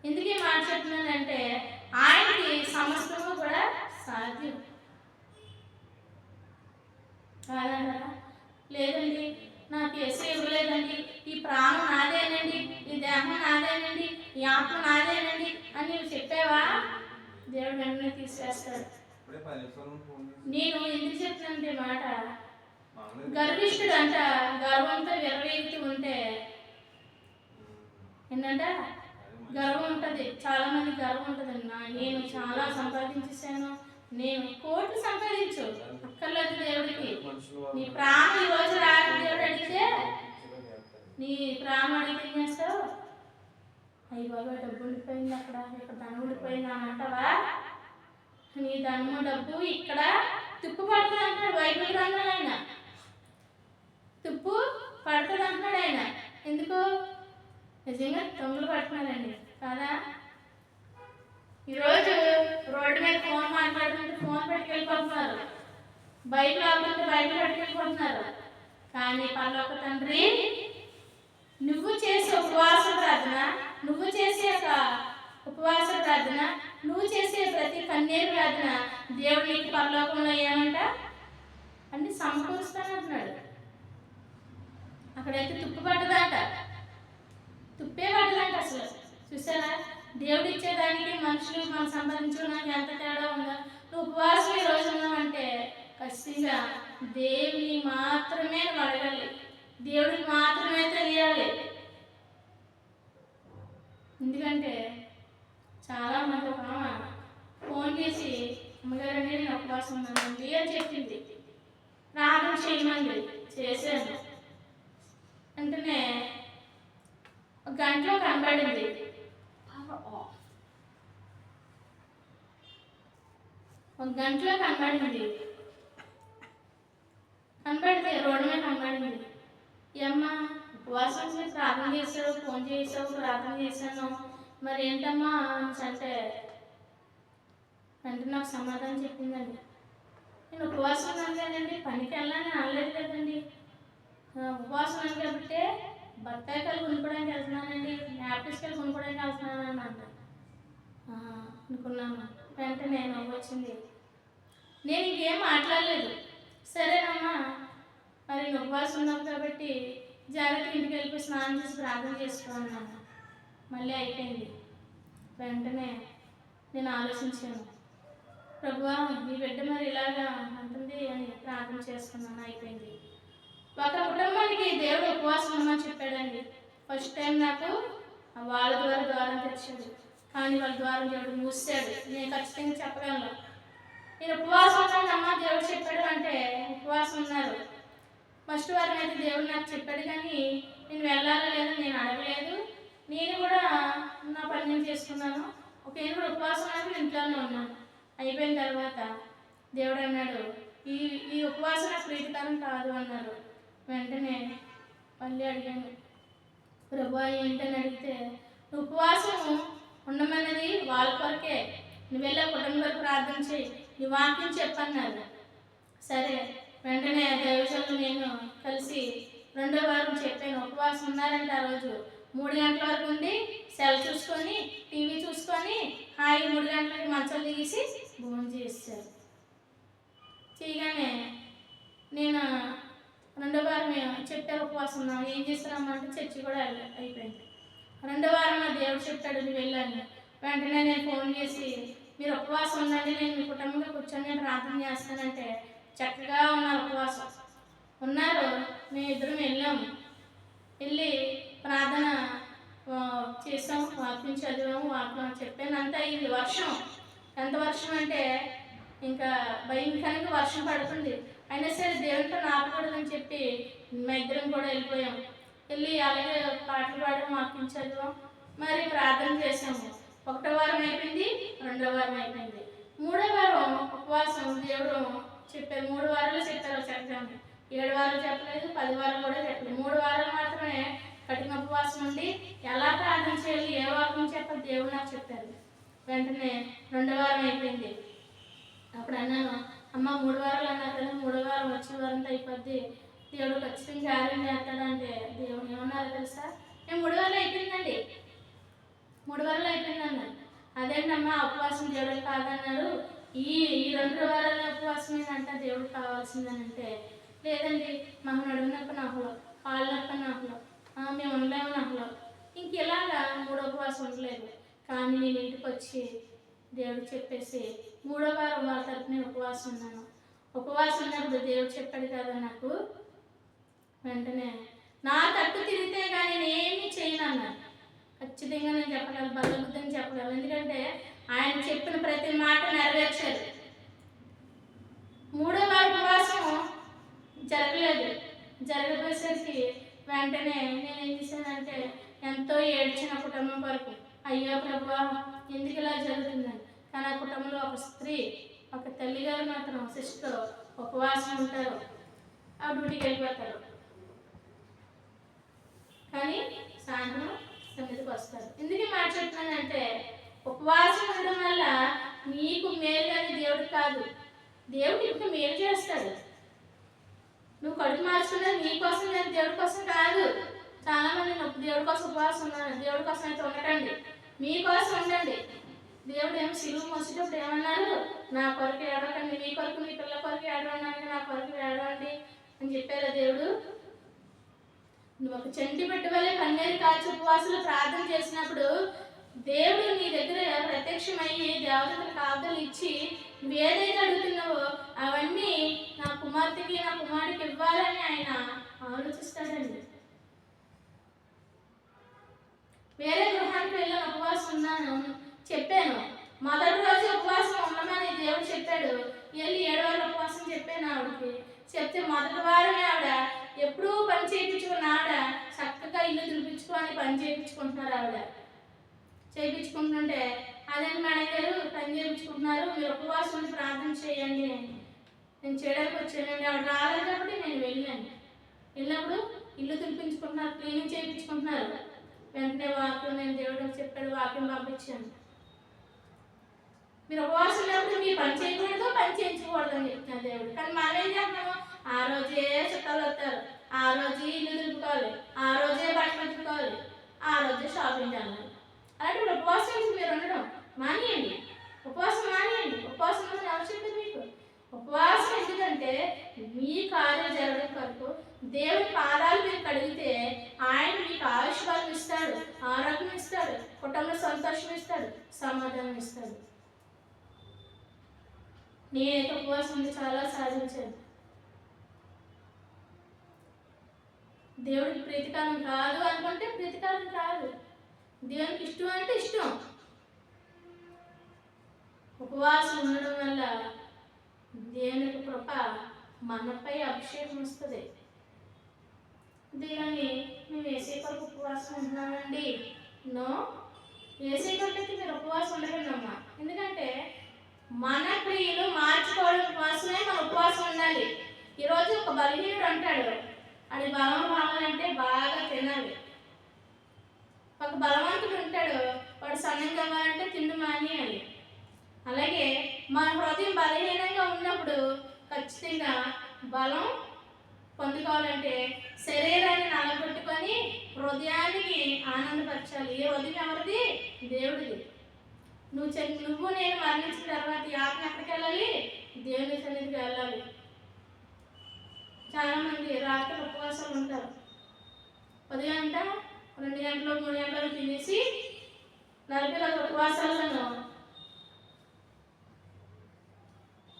Speaker 1: ఎందుకు ఈ మాట చెప్తున్నానంటే ఆయనకి సమస్తము కూడా సాధ్యం కాదంటారా? లేదండి, నాకు ఎస్ ఇవ్వలేదండి, ఈ ప్రాణం నాదేనండి, ఈ దేహం నాదేనండి, ఈ ఆత్మ నాదేనండి అని నువ్వు చెప్పావా, దేవుడు వెంటనే తీసివేస్తాడు. నేను ఎందుకు చెప్తానంటే మాట, గర్విష్ఠుడు అంట గర్వంతో విరవీగుతూ ఉంటే ఏంటంటే గర్వం ఉంటుంది. చాలా మంది గర్వం ఉంటుంది. నేను చాలా సంపాదించేసాను, నేను కోట్లు సంపాదించు అక్కర్లేదు దేవుడికి. నీ ప్రాణం ఈరోజు రాక దేవుడు అడిగితే నీ ప్రాణం అడిగితే ఏం చేస్తావు? అయ్యి బాబా డబ్బు ఉండిపోయింది, అక్కడ ఇక్కడ ధనం ఉండిపోయింది అని అంటావా? నీ ధనము డబ్బు ఇక్కడ తుప్పు పడుతుంది అంటాడు బైబిల్ గ్రంథంలో. ఆయన తుప్పు పడుతుంది అంటున్నాడు ఆయన. ఎందుకు? నిజంగా దొంగలు పడుతున్నారండి కదా. ఈరోజు రోడ్డు మీద ఫోన్ మాట్లాడుతుంటే ఫోన్ పెట్టుకెళ్ళిపోతున్నారు, బైక్ ఆడుతుంటే బైక్ పెట్టుకెళ్ళిపోతున్నారు. కానీ పరలోక తండ్రి నువ్వు చేసే ఉపవాస ప్రార్థన, నువ్వు చేసే ఉపవాస ప్రార్థన, నువ్వు చేసే ప్రతి కన్నీరు ప్రార్థన దేవుడు నీకు పరలోకంలో ఏమంట అన్ని సమకూరుస్తానంటున్నాడు. అక్కడైతే తుప్పు పడ్డదంట, తుప్పే పడ్డదంట. అసలు చూసారా, దేవుడు ఇచ్చేదానికి మనుషులు మనం సంపాదించుకోవడానికి ఎంత తేడా ఉందో. నువ్వు ఉపవాసం ఈ రోజు ఉన్నావంటే ఖచ్చితంగా దేవుని మాత్రమే అడగాలి, దేవుడికి మాత్రమే తెలియాలి. ఎందుకంటే చాలా మంది ఒక ఫోన్ చేసి అమ్మగారండి నేను ఉపవాసం ఉన్నానండి అని చెప్పింది, ప్రార్థన చేయమండి, చేశాను. వెంటనే ఒక గంటలో కనబడింది, ఒక గంటలో కనబడింది, కనబడితే రోడ్డు మీద కనబడింది. ఏమ్మా ఉపవాసం చేసి ప్రార్థన చేసావు, ఫోన్ చేసావు, ప్రార్థన చేశాను, మరి ఏంటమ్మా అంటే అంటే నాకు సమాధానం చెప్పిందండి. నేను ఉపవాసం ఉన్నాను కదండి, పనికి వెళ్ళాలని అనలేదు కదండి, ఉపవాసం అని కాబట్టి బత్తాయికాయలు కొనుక్కోవడానికి వెళ్తున్నానండి, యాపిల్స్కాయలు కొనుక్కోవడానికి వెళ్తున్నాను అంట అనుకున్నాను. వెంటనే నవ్వు వచ్చింది. నేను ఇంకేం మాట్లాడలేదు. సరేనమ్మా మరి నువ్వు ఉపవాసం ఉన్నావు కాబట్టి జాగ్రత్త ఇంటికి వెళ్ళిపోయి స్నానం చేసి ప్రార్థన చేసుకోవాలన్నాను. మళ్ళీ అయిపోయింది. వెంటనే నేను ఆలోచించాను, ప్రభువా ఈ బిడ్డ మరి ఇలాగా అంటుంది అని ప్రార్థన చేసుకున్నాను. అయిపోయింది. ఒక కుటుంబానికి దేవుడు ఉపవాసం ఉండమని చెప్పాడండి. ఫస్ట్ టైం నాకు వాళ్ళ ద్వారం తెచ్చాడు, కానీ వాళ్ళ ద్వారం దేవుడు మూసాడు. నేను ఖచ్చితంగా చెప్పగలను, నేను ఉపవాసం ఉన్నాను అమ్మ దేవుడు చెప్పాడు అంటే ఉపవాసం ఉన్నారు. ఫస్ట్ వారం అయితే దేవుడు నాకు చెప్పాడు, కానీ నేను వెళ్ళాలా లేదా నేను అడగలేదు. నేను కూడా నా పని నేను చేసుకున్నాను. నేను కూడా ఉపవాసం అంటే ఇంట్లోనే ఉన్నాను. అయిపోయిన తర్వాత దేవుడు అన్నాడు, ఈ ఉపవాసం నాకు ప్రీతికరం కాదు అన్నారు. వెంటనే మళ్ళీ అడిగాను, ప్రభువా ఏంటని అడిగితే, నువ్వు ఉపవాసం ఉండమన్నది వాళ్ళ కొరకే, నువ్వు వెళ్ళే కుటుంబం కొరకు ప్రార్థన చేయి, నీ వాక్యం చెప్పన్నారు. సరే, వెంటనే దైవజనులు నేను కలిసి 2వ వారం చెప్పాను. ఉపవాసం ఉన్నారంటే ఆ రోజు 3 గంటల వరకు ఉండి సెల్ చూసుకొని టీవీ చూసుకొని హాయి 3 గంటలకి మంచం దిగేసి భోజనం చేశారు. చేయగానే నేను 2వ వారం చెప్పారు ఉపవాసం ఉన్నాం, ఏం చేస్తున్నామంటే చర్చి కూడా అయిపోయింది. 2వ వారం నా దేవుడు చెప్పాడు నువ్వు వెళ్ళాను. వెంటనే నేను ఫోన్ చేసి, మీరు ఉపవాసం ఉండండి, నేను మీ కుటుంబంగా కూర్చొని నేను ప్రార్థన చేస్తానంటే చక్కగా ఉన్నారు, ఉపవాసం ఉన్నారు. మేము ఇద్దరం వెళ్ళాము. వెళ్ళి ప్రార్థన చేసాము, వాక్యం చదివాము, వాక్యం చెప్పానంతా. ఇది వర్షం, ఎంత వర్షం అంటే ఇంకా భయంకరంగా వర్షం పడుతుంది. అయినా సరే దేవుడితో ఆపకూడదని చెప్పి మా ఇద్దరం కూడా వెళ్ళిపోయాం. వెళ్ళి అలాగే పాటలు పాడడం, వాక్యం చదివాం, మరి ప్రార్థన చేసాము. 1వ వారం అయిపోయింది, 2వ వారం అయిపోయింది. 3వ వారం ఉపవాసం దేవుడు చెప్పారు. 3 వారాలు చెప్పారు చక్కగా. 7 వారాలు చెప్పలేదు, 10 వారాలు కూడా చెప్పలేదు. 3 వారాలు మాత్రమే కఠిన ఉపవాసం ఉండి ఎలా ప్రార్థన చేయాలి, ఏ వాక్యం చెప్పాలి దేవుడు నాకు చెప్పారు. వెంటనే 2వ వారం అయిపోయింది. అప్పుడు అన్నాను, అమ్మ 3 వారాలు అన్నారు కదా, 3వ వారం వచ్చే వారంతో అయిపోద్ది, దేవుడు ఖచ్చితంగా కార్యం చేస్తాడంటే దేవుడు ఏమన్నారో తెలుసా, మేము 3 వారాలు అయిపోయిందండి, 3 వారాలు అయిపోయిందన్నారు. అదేంటమ్మా ఉపవాసం దేవుడు కాదన్నారు, ఈ 2 వారాల ఉపవాసం ఏంటంటే దేవుడు కావాల్సిందని అంటే, లేదండి మాకు నడుము నొప్పి నాకులో, కాళ్ళు నొప్పి నాకులో, మేము ఉండలేము నాకులో, ఇంక ఇలాగా 3వ ఉపవాసం ఉండలేదు. కానీ నేను ఇంటికి వచ్చి దేవుడు చెప్పేసి 3వ వారం వాళ్ళ తరపు నేను ఉపవాసం ఉన్నాను. ఉపవాసం ఉన్నప్పుడు దేవుడు చెప్పాడు కదా నాకు, వెంటనే నా తట్టు తిరిగితే కానీ నేనేమీ చేయను అన్నాను. ఖచ్చితంగా నేను చెప్పగలను, బలబుద్ధిని చెప్పగలను. ఎందుకంటే ఆయన చెప్పిన ప్రతి మాట నెరవేర్చారు. 3వ వారం ఉపవాసం జరగబోయేసరికి వెంటనే నేను ఏం చేశానంటే ఎంతో ఏడ్చిన కుటుంబం వరకు, అయ్యో ప్రభువా ఎందుకు ఇలా జరుగుతుందని. కానీ ఆ కుటుంబంలో ఒక స్త్రీ, ఒక తల్లిగారు మాత్రం సిస్టర్ ఉపవాసం ఉంటారు, ఆ డ్యూటీకి వెళ్ళిపోతారు, కానీ సాయంత్రం 9కి వస్తారు. ఎందుకు మాట్లాడుతున్నానంటే ఉపవాసం ఉండడం వల్ల నీకు మేలు కానీ దేవుడికి కాదు, దేవుడు ఇంకా మేలు చేస్తాడు. నువ్వు కడుపు మార్చుకున్నది నీ కోసం కానీ దేవుడి కోసం కాదు. చాలామంది దేవుడి కోసం ఉపవాసం ఉన్నాను, దేవుడి కోసం అయితే ఉండకండి, మీకోసం ఉండండి. దేవుడు ఏమో సిలువ మోసేటప్పుడు ఏమన్నారు, నా కొరకు ఏడవకండి, మీ కొరకు మీ పిల్లల కొరకు ఏడవడానికి నా కొరకు ఏడవండి అని చెప్పారా దేవుడు. నువ్వు ఒక చంటి బిడ్డ వల్లే కన్నీరు కాచి ఉపవాసాలు ప్రార్థన చేసినప్పుడు దేవుడు నీ దగ్గర ప్రత్యక్షమయ్యి దేవతలకు కాపుదలు ఇచ్చి నువ్వు ఏదైతే అడుగుతున్నావో అవన్నీ నా కుమార్తెకి నా కుమారుడికి ఇవ్వాలని ఆయన ఆలోచిస్తాడండి. వేరే గృహానికి వెళ్ళిన ఉపవాసం ఉన్నాను చెప్పాను, మొదటి రోజు ఉపవాసం ఉండమని దేవుడు చెప్పాడు. వెళ్ళి 7వ వారం ఉపవాసం చెప్పాను ఆవిడకి. చెప్తే మొదటి వారమే ఆవిడ ఎప్పుడూ పని చేయించుకున్న ఆవిడ చక్కగా ఇల్లు దులిపించుకొని పని చేయించుకుంటున్నారు. ఆవిడ చేయించుకుంటుంటే అదేంటి మేడం గారు పని చేయించుకుంటున్నారు, మీరు ఉపవాసం ఉండి ప్రార్థన చేయండి, నేను చేయడానికి వచ్చానండి. ఆవిడ రాలేదు కాబట్టి నేను వెళ్ళాను. వెళ్ళినప్పుడు ఇల్లు తులిపించుకుంటున్నారు, క్లీనింగ్ చేయించుకుంటున్నారు. వెంటనే వాక్యం నేను దేవుడు చెప్పాడు, వాక్యం పంపించాను. మీరు ఉపవాసం ఉన్నప్పుడు మీరు పని చేయకూడదు, పని చేయించకూడదు అని చెప్తున్నారు దేవుడు. కానీ మనం ఏం చేస్తాము, ఆ రోజే చుట్టాలు వస్తారు, ఆ రోజే ఇల్లు దులుపుకోవాలి, ఆ రోజే బట్టలు పెట్టుకోవాలి, ఆ రోజే షాపింగ్ చేయాలి. అలాంటి ఉపవాసం మీరు ఉండడం మానేయండి, ఉపవాసం మానేయండి. ఉపవాసం ఎవరు చెప్పింది మీకు? ఉపవాసం ఎందుకంటే మీ కార్యం జరగడం కొరకు దేవుని పాదాలు మీరు కడిగితే ఆయన మీకు ఆయుష్వాదం ఇస్తాడు, ఆరోగ్యం ఇస్తాడు, కుటుంబంలో సంతోషం ఇస్తాడు, సమాధానం ఇస్తాడు. నేనైతే ఉపవాసం ఉండి చాలా సాధించాను. దేవుడికి ప్రీతికరం కాదు అనుకుంటే ప్రీతికరం కాదు, దేవునికి ఇష్టం అంటే ఇష్టం. ఉపవాసం ఉండడం వల్ల దేవునికి కృప మనపై అభిషేకం వస్తుంది. దేవుని మేము ఏసీ కొరకు ఉపవాసం ఉంటున్నామండి, నో, ఏసీ కొరకైతే మీరు ఉపవాసం ఉండకండి అమ్మా. ఎందుకంటే మన క్రియలు మార్చుకోవడం కోసమే మన ఉపవాసం ఉండాలి. ఈరోజు ఒక బలహీనుడు అంటాడు, అది బలం కావాలంటే బాగా తినాలి. ఒక బలవంతుడు ఉంటాడు, వాడు సన్నం కావాలంటే తిండి మానేయాలి. అలాగే మన హృదయం బలహీనంగా ఉన్నప్పుడు ఖచ్చితంగా బలం పొందుకోవాలంటే శరీరాన్ని నలగొట్టుకొని హృదయానికి ఆనందపరచాలి. ఈ హృదయం ఎవరిది? దేవుడిది. నువ్వు నేను మరణించిన తర్వాత ఈ ఆత్మ ఎక్కడికి వెళ్ళాలి? దేవుని సన్నిధికి వెళ్ళాలి. చాలామంది రాత్రి ఉపవాసాలు ఉంటారు. 10 గంట 2 గంటలు 3 గంటలు తినేసి 40 రోజుల ఉపవాసాలను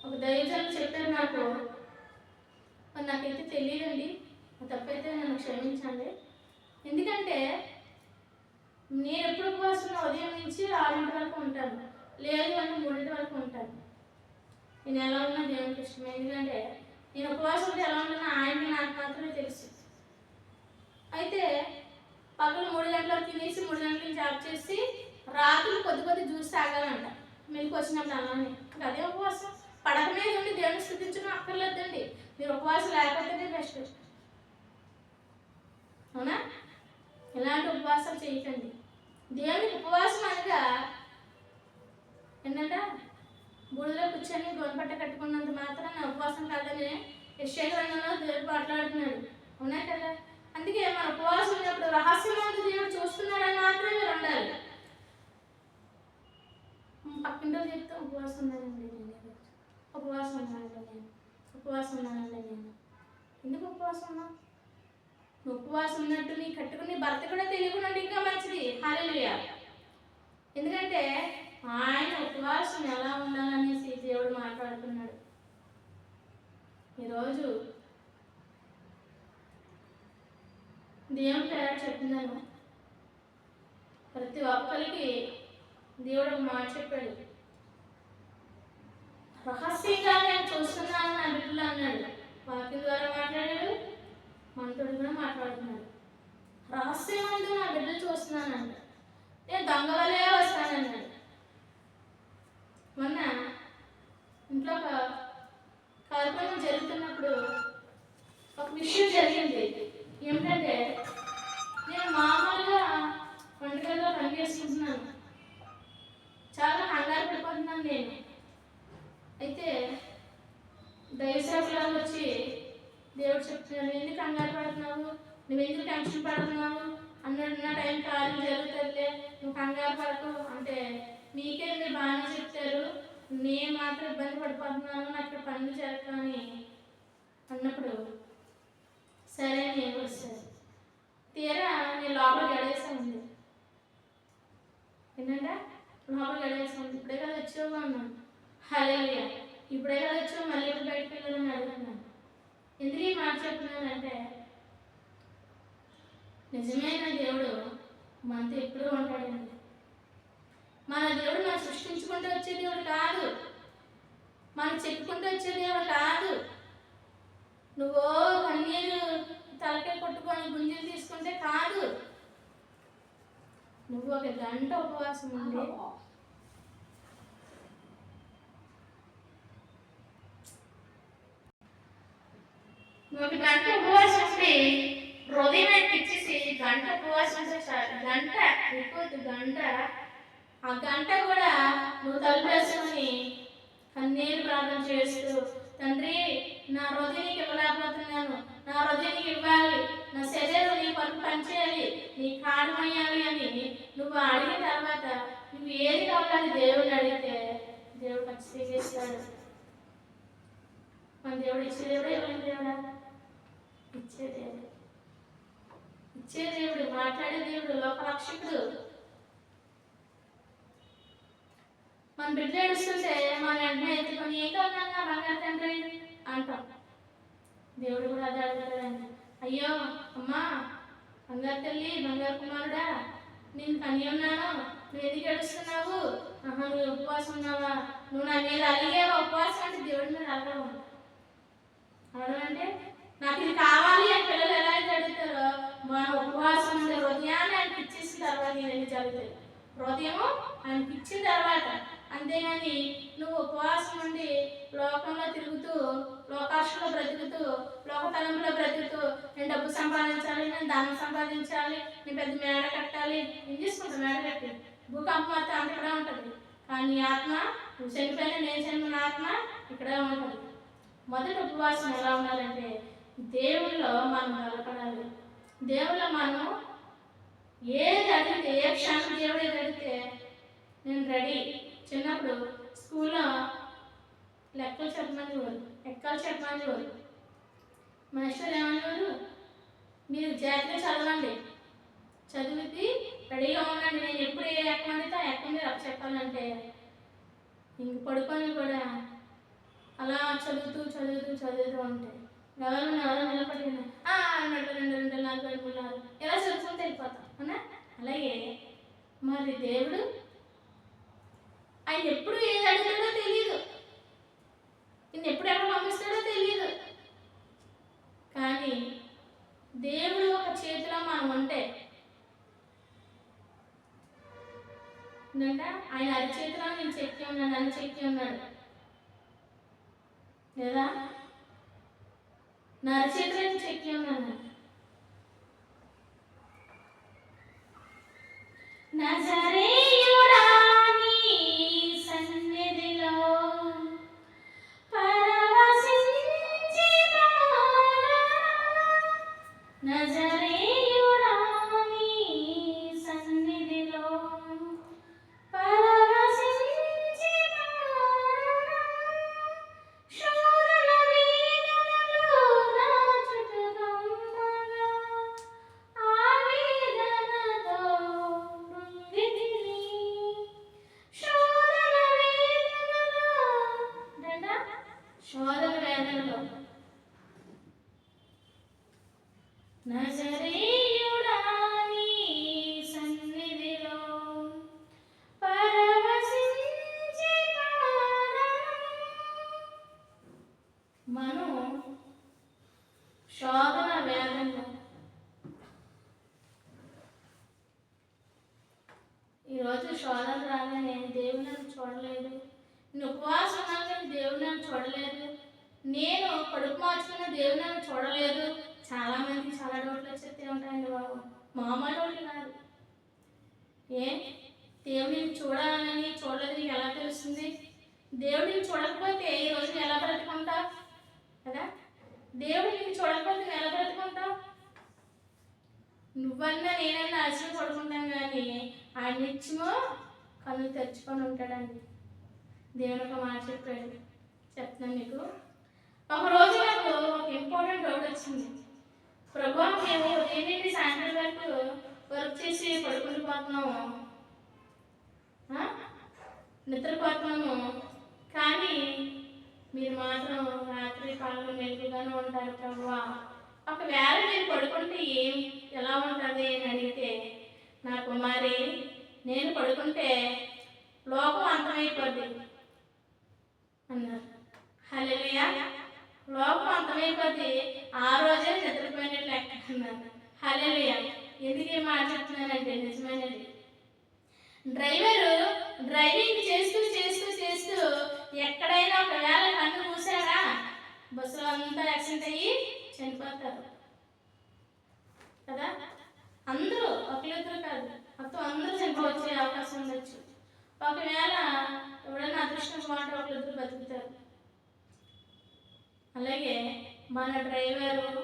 Speaker 1: ఒక దైవజనులు చెప్పారు నాకు. నాకైతే తెలియదండి, తప్పైతే నన్ను క్షమించండి. ఎందుకంటే నేను ఎప్పుడు ఉపవాసం ఉదయం నుంచి 6 వరకు ఉంటాను, లేదు అంటే 3 వరకు ఉంటాను. నేను ఎలా ఉన్నా దేవునికి ఇష్టమే. ఎందుకంటే నేను ఉపవాసం ఉంటే ఎలా ఉంటానో ఆయనకి నాకు మాత్రమే తెలుసు. అయితే పగలు 3 గంటలకు తినేసి 3 గంటలకు జాబ్ చేసి రాత్రులు కొద్ది జ్యూస్ తాగాలంట మీకు వచ్చినప్పుడు. అలానే అదే ఉపవాసం. పడక మీద ఉండి దేవుని స్థుతించడం అక్కర్లేదండి, మీరు ఉపవాసం లేకపోతేనే బెస్ట్. అవునా? ఇలాంటి ఉపవాసాలు చేయకండి. దేవునికి ఉపవాసం అనగా ఏంటంటే బూడిలో కూర్చొని గోనపట్ట కట్టుకున్నంత మాత్రం నా ఉపవాసం కాదని యెషయా గ్రంథంలో దేవుడు మాట్లాడుతున్నాడు. అవునా కదా? అందుకే మన ఉపవాసం ఉన్నప్పుడు రహస్యమైన దేవుడు చూస్తున్నాడని మాత్రమే మీరు ఉండాలి. పక్కింటో చెప్తే ఉపవాసం ఉన్నానండి నేను, ఉపవాసం ఉన్నానండి నేను, ఉపవాసం ఉన్నానండి నేను. ఎందుకు ఉపవాసం ఉన్నా? నువ్వు ఉపవాసం ఉన్నట్టు నీ కట్టుకుని భర్త కూడా తెలియకుండా ఇంకా మంచిది. హల్లెలూయా. ఎందుకంటే ఆయన ఉపవాసం ఎలా ఉండాలనేసి దేవుడు మాట్లాడుతున్నాడు. ఈరోజు దేవుని పేరు చెప్తున్నాను, ప్రతి ఒక్కరికి దేవుడు ఒక మాట చెప్పాడు. రహస్యంగా నేను చూస్తున్నాను నా బిడ్డలు అన్నాడు. వాక్యం ద్వారా మాట్లాడాడు, మనతో కూడా మాట్లాడుతున్నాడు. రహస్యమందు నా బిడ్డలు చూస్తున్నానంట, నేను దొంగ వల్లే వస్తానన్నాడు. మొన్న ఇంట్లో ఒక కార్యక్రమం జరుగుతున్నప్పుడు ఒక విషయం జరిగింది. ఏమిటంటే నేను మామూలుగా వంటగదిలో పని చేసుకుంటున్నాను, చాలా కంగారు పడిపోతున్నాను నేను. అయితే దైవసేవకులు వచ్చి దేవుడు చెప్తున్నాడు, ఎందుకు కంగారు పడుతున్నావు, నువ్వు ఎందుకు టెన్షన్ పడుతున్నావు అన్నాడు. నా టైం కార్యం జరుగుతుందిలే, నువ్వు కంగారు పడకు అంటే మీకే మీరు బాగానే చెప్తారు, నేను మాత్రం ఇబ్బంది పడిపోతున్నాను, నాకు పనులు జరగని అన్నప్పుడు సరే నేను వస్తాను. తీరా నేను లోపల గడేసా ఉంది. ఏంటంటే లోపల గడేసా ఉంది. ఇప్పుడే కదా వచ్చావు అన్నాను. హల్లెలూయా. ఇప్పుడే కదా వచ్చావు, మళ్ళీ ఇప్పుడు బయటకు వెళ్ళాలని అడుగుతున్నాను. ఎందుకు ఈ మాట చెప్తున్నానంటే నిజమైన దేవుడు మనతో ఎప్పుడూ ఉంటాడండి. మన దేవుడు మనం సృష్టించుకుంటూ వచ్చే దేవుడు కాదు, మనం చెప్పుకుంటూ వచ్చే దేవుడు కాదు. నువ్వు కన్నీరు తలకే కొట్టుకొని గుంజలు తీసుకుంటే కాదు. నువ్వు 1 గంట ఉపవాసం ఉండి నువ్వు 1 గంట ఉపవాసం ఉండి హృదయం ఇచ్చేసి గంట ఉపవాసం గంట ఎక్కువ గంట, ఆ గంట కూడా నువ్వు తలుపేసుకొని కన్నీరు ప్రార్థన చేస్తూ, తండ్రి నా హృదయానికి ఇవ్వలేకపోతున్నాను, నా హృదయానికి ఇవ్వాలి, నా శరీరం నీ కొరకు పనిచేయాలి, నీ కారణమయ్యాలి అని నువ్వు అడిగిన తర్వాత నువ్వు ఏది కావాలని దేవుడిని అడిగితే దేవుడు ఖచ్చితంగా ఇస్తాడు. మన దేవుడు ఇచ్చే దేవుడే, ఇవ్వని దేవుడా? ఇచ్చే దేవుడు, ఇచ్చే దేవుడు, మాట్లాడే దేవుడు, లోకరక్షకుడు. మన బిడ్డ ఏడుస్తుంటే మన వెంటనే ఎత్తుకొని ఏం కావాలన్నా బంగారు తండ్రి అంటాం. దేవుడు కూడా అదే అడుగుతాడండి. అయ్యో అమ్మా, బంగారు తల్లి, బంగారు కుమారుడా, నేను కని ఉన్నాను, నువ్వు ఎందుకు ఏడుస్తున్నావు? నువ్వు ఉపవాసం ఉన్నావా? నువ్వు నా మీద అలిగేవా? ఉపవాసం అంటే దేవుడి మీద అలగవు. అడగంటే నాకు ఇది కావాలి అని పిల్లలు ఎలా అయితే అడుగుతారో, మన ఉపవాసం ఉండే హృదయాన్ని ఆయనకి ఇచ్చేసిన తర్వాత ఇవన్నీ జరుగుతాయి. హృదయము ఆయనకి ఇచ్చిన తర్వాత. అంతేగాని నువ్వు ఉపవాసం ఉండి లోకంలో తిరుగుతూ, లోకాశలో బ్రతుకుతూ, లోక తలంపులో బ్రతుకుతూ, నేను డబ్బు సంపాదించాలి, నేను ధనం సంపాదించాలి, నేను పెద్ద మేడ కట్టాలి, నేను తీసుకుంటాను మేడ కట్టి, భూకంపం మొత్తం అంత ఇక్కడే ఉంటుంది. కానీ ఆత్మ, నువ్వు చనిపోయినా నేను చనిపోయిన ఆత్మ ఇక్కడే ఉంటుంది. మొదటి ఉపవాసం ఎలా ఉండాలంటే దేవుళ్ళో మనం బలపడాలి. దేవుళ్ళో మనం ఏది అడిగితే, ఏ క్షణం దేవుడు ఏది అడిగితే నేను రెడీ. చిన్నప్పుడు స్కూల్లో లెక్కలు చెప్పమనేవారు, ఎక్కలు చెప్పమనేవారు. మాస్టర్ ఏమనేవారు, మీరు జాగ్రత్తగా చదవండి, చదివితే రెడీగా ఉండండి, నేను ఎప్పుడు ఏ ఎక్కమంటే ఆ ఎక్క మీరు అప్పు చెప్పాలంటే ఇంక పడుకొని కూడా అలా చదువుతూ ఉంటే ఎవరు నిలబడి 2 2 4 5 3 4 ఇలా చదువుకుంటూ వెళ్ళిపోతాం అవునా. అలాగే మరి దేవుడు ఆయన ఎప్పుడు ఏది అడుగుతాడో తెలియదు, నేను ఎప్పుడు ఎక్కడ పంపిస్తాడో తెలియదు. కానీ దేవుడు ఒక చేతిలో మనం ఉంటే ఆయన అరిచేతిలో నేను చెక్కి ఉన్నాను, నన్ను చెక్కి ఉన్నాడు లేదా, నా అరిచేతిలో నేను చెక్కి ఉన్నాను. నజరేయుడా నీ సన్నిధిలో పరవశించి నజరేయుడా నీ సన్నిధిలో పరవశించి శోధన వేదనలు నా చుట్టుకొమ్మగా ఆవేదనతో కృంగితిని. శోధన వేదనలో నజరేయుడా నీ సన్నిధిలో పరవశించి మనం శోధన వేదనలో ఈరోజు శోధన రాగానే దేవుడు నన్ను చూడలేదు, నేను ఉపవాసం ఉన్నాను కానీ దేవుడు నన్ను చూడలేదు, నేను కడుపు మార్చుకున్న దేవుడు నన్ను చూడలేదు. చాలామందికి చాలా డౌట్లు వచ్చేస్తే ఉంటాయండి బాబు, మామూలు డౌట్లు కాదు. దేవుడు నేను చూడాలని చూడలేదు నీకు ఎలా తెలుస్తుంది? దేవుడు నేను చూడకపోతే ఈరోజు ఎలా బ్రతుకుంటావు కదా. దేవుడు నేను చూడకపోతే నువ్వు ఎలా బ్రతుకుంటావు? నువ్వన్నా నేనన్నా అలసి పడుకుంటాం కానీ ఆయన నిత్యమో కన్ను తెరుచుకొని ఉంటాడండి. దేవుడు ఒక మాట చెప్పాడు, చెప్తున్నాను మీకు. ఒకరోజు నాకు ఒక ఇంపార్టెంట్ డౌట్ వచ్చింది. ప్రభు, మేము ఉదయం నుండి సాయంత్రం వరకు వర్క్ చేసి పడుకుని పోతున్నాము, నిద్రపోతున్నాము, కానీ మీరు మాత్రం రాత్రి పగలు మెలుగుగానే ఉంటారు ప్రభువా. ఒకవేళ మీరు పడుకుంటే ఎలా ఉంటుంది అని అడిగితే నా కుమారి, నేను పడుకుంటే లోకం అంతమైపోద్ది అన్నారు. హల్లెలూయా. లోకం అంతమైపోద్ది, ఆ రోజే నిద్రపోయినట్లు లెక్క అన్నారు. హల్లెలూయా. ఎందుకు ఏం మాట చెప్తున్నానంటే నిజమైనది. డ్రైవింగ్ చేస్తూ ఎక్కడైనా ఒకవేళ కన్ను మూసారా బస్సులో అంతా యాక్సిడెంట్ అయ్యి చనిపోతారు కదా. అందరూ ఒకరిద్దరు కాదు, మొత్తం అందరూ చనిపోవచ్చే అవకాశం ఉండొచ్చు. ఒకవేళ ఎవరైనా అదృష్టం మాట ఒకరిద్దరు బతుకుతారు. అలాగే మన డ్రైవరు,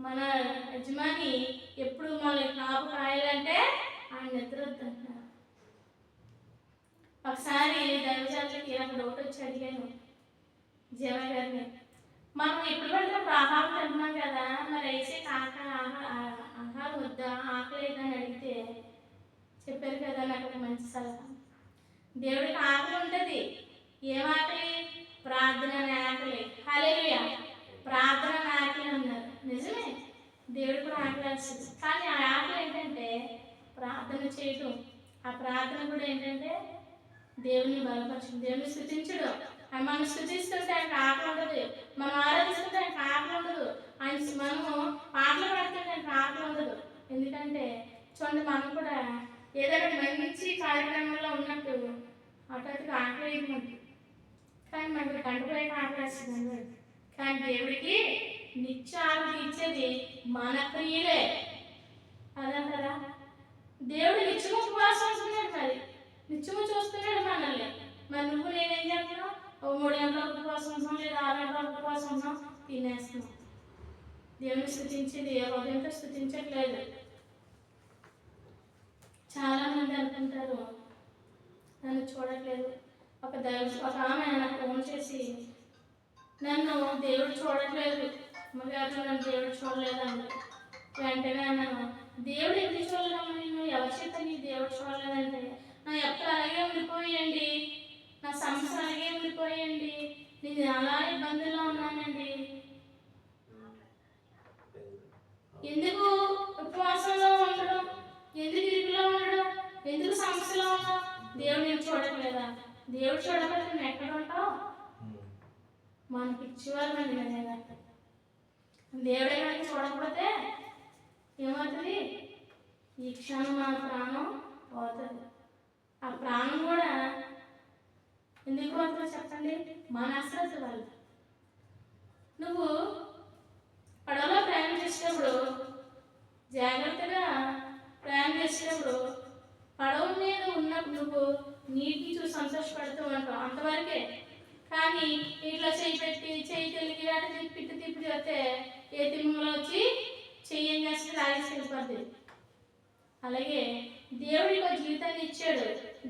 Speaker 1: మన యజమాని ఎప్పుడు మనకి కాపు కాయాలంటే ఆయన నిద్ర వద్దంటున్నారు. ఒకసారి దైవజనులకి నాకు డౌట్ వచ్చి అడిగాను జీవయ్య గారిని, మనం ఎప్పుడు పడితే ఆహారం తింటున్నాం కదా, మరి అయితే ఆహారం వద్దా, ఆకలి అని అడిగితే చెప్పారు కదా నాకు ఒక మంచి సలహా. దేవుడికి ఆకలి ఉంటుంది. ఏం ఆకలి? ప్రార్థన అనే ఆకలి. హల్లెలూయా. ప్రార్థన అనే ఆకలి అన్నారు. నిజమే, దేవుడు కూడా ఆకలి వేస్తుంది. కానీ ఆ ఆకలి ఏంటంటే ప్రార్థన చేయటం. ఆ ప్రార్థన కూడా ఏంటంటే దేవుని బలపరచడం, దేవుని స్థుతించడం. మనం స్థుతిస్తుంటే ఆయనకు ఆకలి ఉండదు, మనం ఆరాధిస్తుంటే ఆయనకు ఆకలి ఉండదు, ఆయన మనము పాటలు పాడుతుంటే ఆయనకు ఆకలి ఉండదు. ఎందుకంటే చూడండి, మనం కూడా ఏదైనా మంచి కార్యక్రమంలో ఉన్నట్టు అటు ఆకలి వేయమంటుంది, కానీ మనకి కంటిపోయి ఆకలి వేస్తుంది. కానీ దేవుడికి నిత్య ఆకలి ఇచ్చేది మన క్రియలే. అదంటారా? దేవుడు నిత్యము ఉపవాసం ఉంటున్నాడు, మరి నిత్యము చూస్తున్నాడు మనల్ని. మరి నువ్వు నేనేం చేస్తున్నావు? 3 గంటల ఉపవాసం ఉంటున్నాం, లేదా 6 గంటల ఉపవాసం ఉంటున్నాం, తినేస్తున్నాం. దేవుని స్థుతించేది హృదయంతో స్థుతించట్లేదు. చాలా మంది అనుకుంటారు నన్ను చూడట్లేదు. ఒక ఆమె నాకు ఫోన్ చేసి, నన్ను దేవుడు చూడట్లేదు, అమ్మగారు నన్ను దేవుడు చూడలేదండి. వెంటనే అన్నాను, దేవుడు ఎందుకు చూడలేదమ్మా? నేను ఎవరి చేత నీ దేవుడు చూడలేదంటే, నా యొక్క అలాగే ఉండిపోయండి, నా సమస్య అలాగే ఉండిపోయండి, నేను చాలా ఇబ్బందుల్లో ఉన్నానండి. ఎందుకు ఉపవాసంలో ఉండడం, ఎందుకు ఇరుకులో ఉండడం, ఎందుకు సమస్యలో ఉండడం? దేవుడు నేను చూడట్లేదా? దేవుడు చూడకపోతే నువ్వు ఎక్కడ ఉంటావు? మనకి ఇచ్చేవాళ్ళండి. నిజంగా దేవుడే కనుక చూడకపోతే ఏమవుతుంది? ఈ క్షణం మన ప్రాణం పోతుంది. ఆ ప్రాణం కూడా ఎందుకు పోతుందో చెప్పండి? మన అశ్రద్ధ వల్ల. నువ్వు పడవలో ప్రయాణం చేసేటప్పుడు, జాగ్రత్తగా ప్రయాణం చేసేటప్పుడు, పడవ మీద ఉన్నప్పుడు నువ్వు నీటిని చూసి సంతోషపడుతూ ఉంటావు, అంతవరకే. కానీ ఇట్లా చేయి పెట్టి చేయి తెలిగి అటు తిప్పి ఇటు తిప్పి చేస్తే ఏ తిమ్మలో వచ్చి చెయ్యి ఏం చేస్తే లాగేసి వెళ్ళిపోద్ది. అలాగే దేవుడికి ఒక జీవితాన్ని ఇచ్చాడు,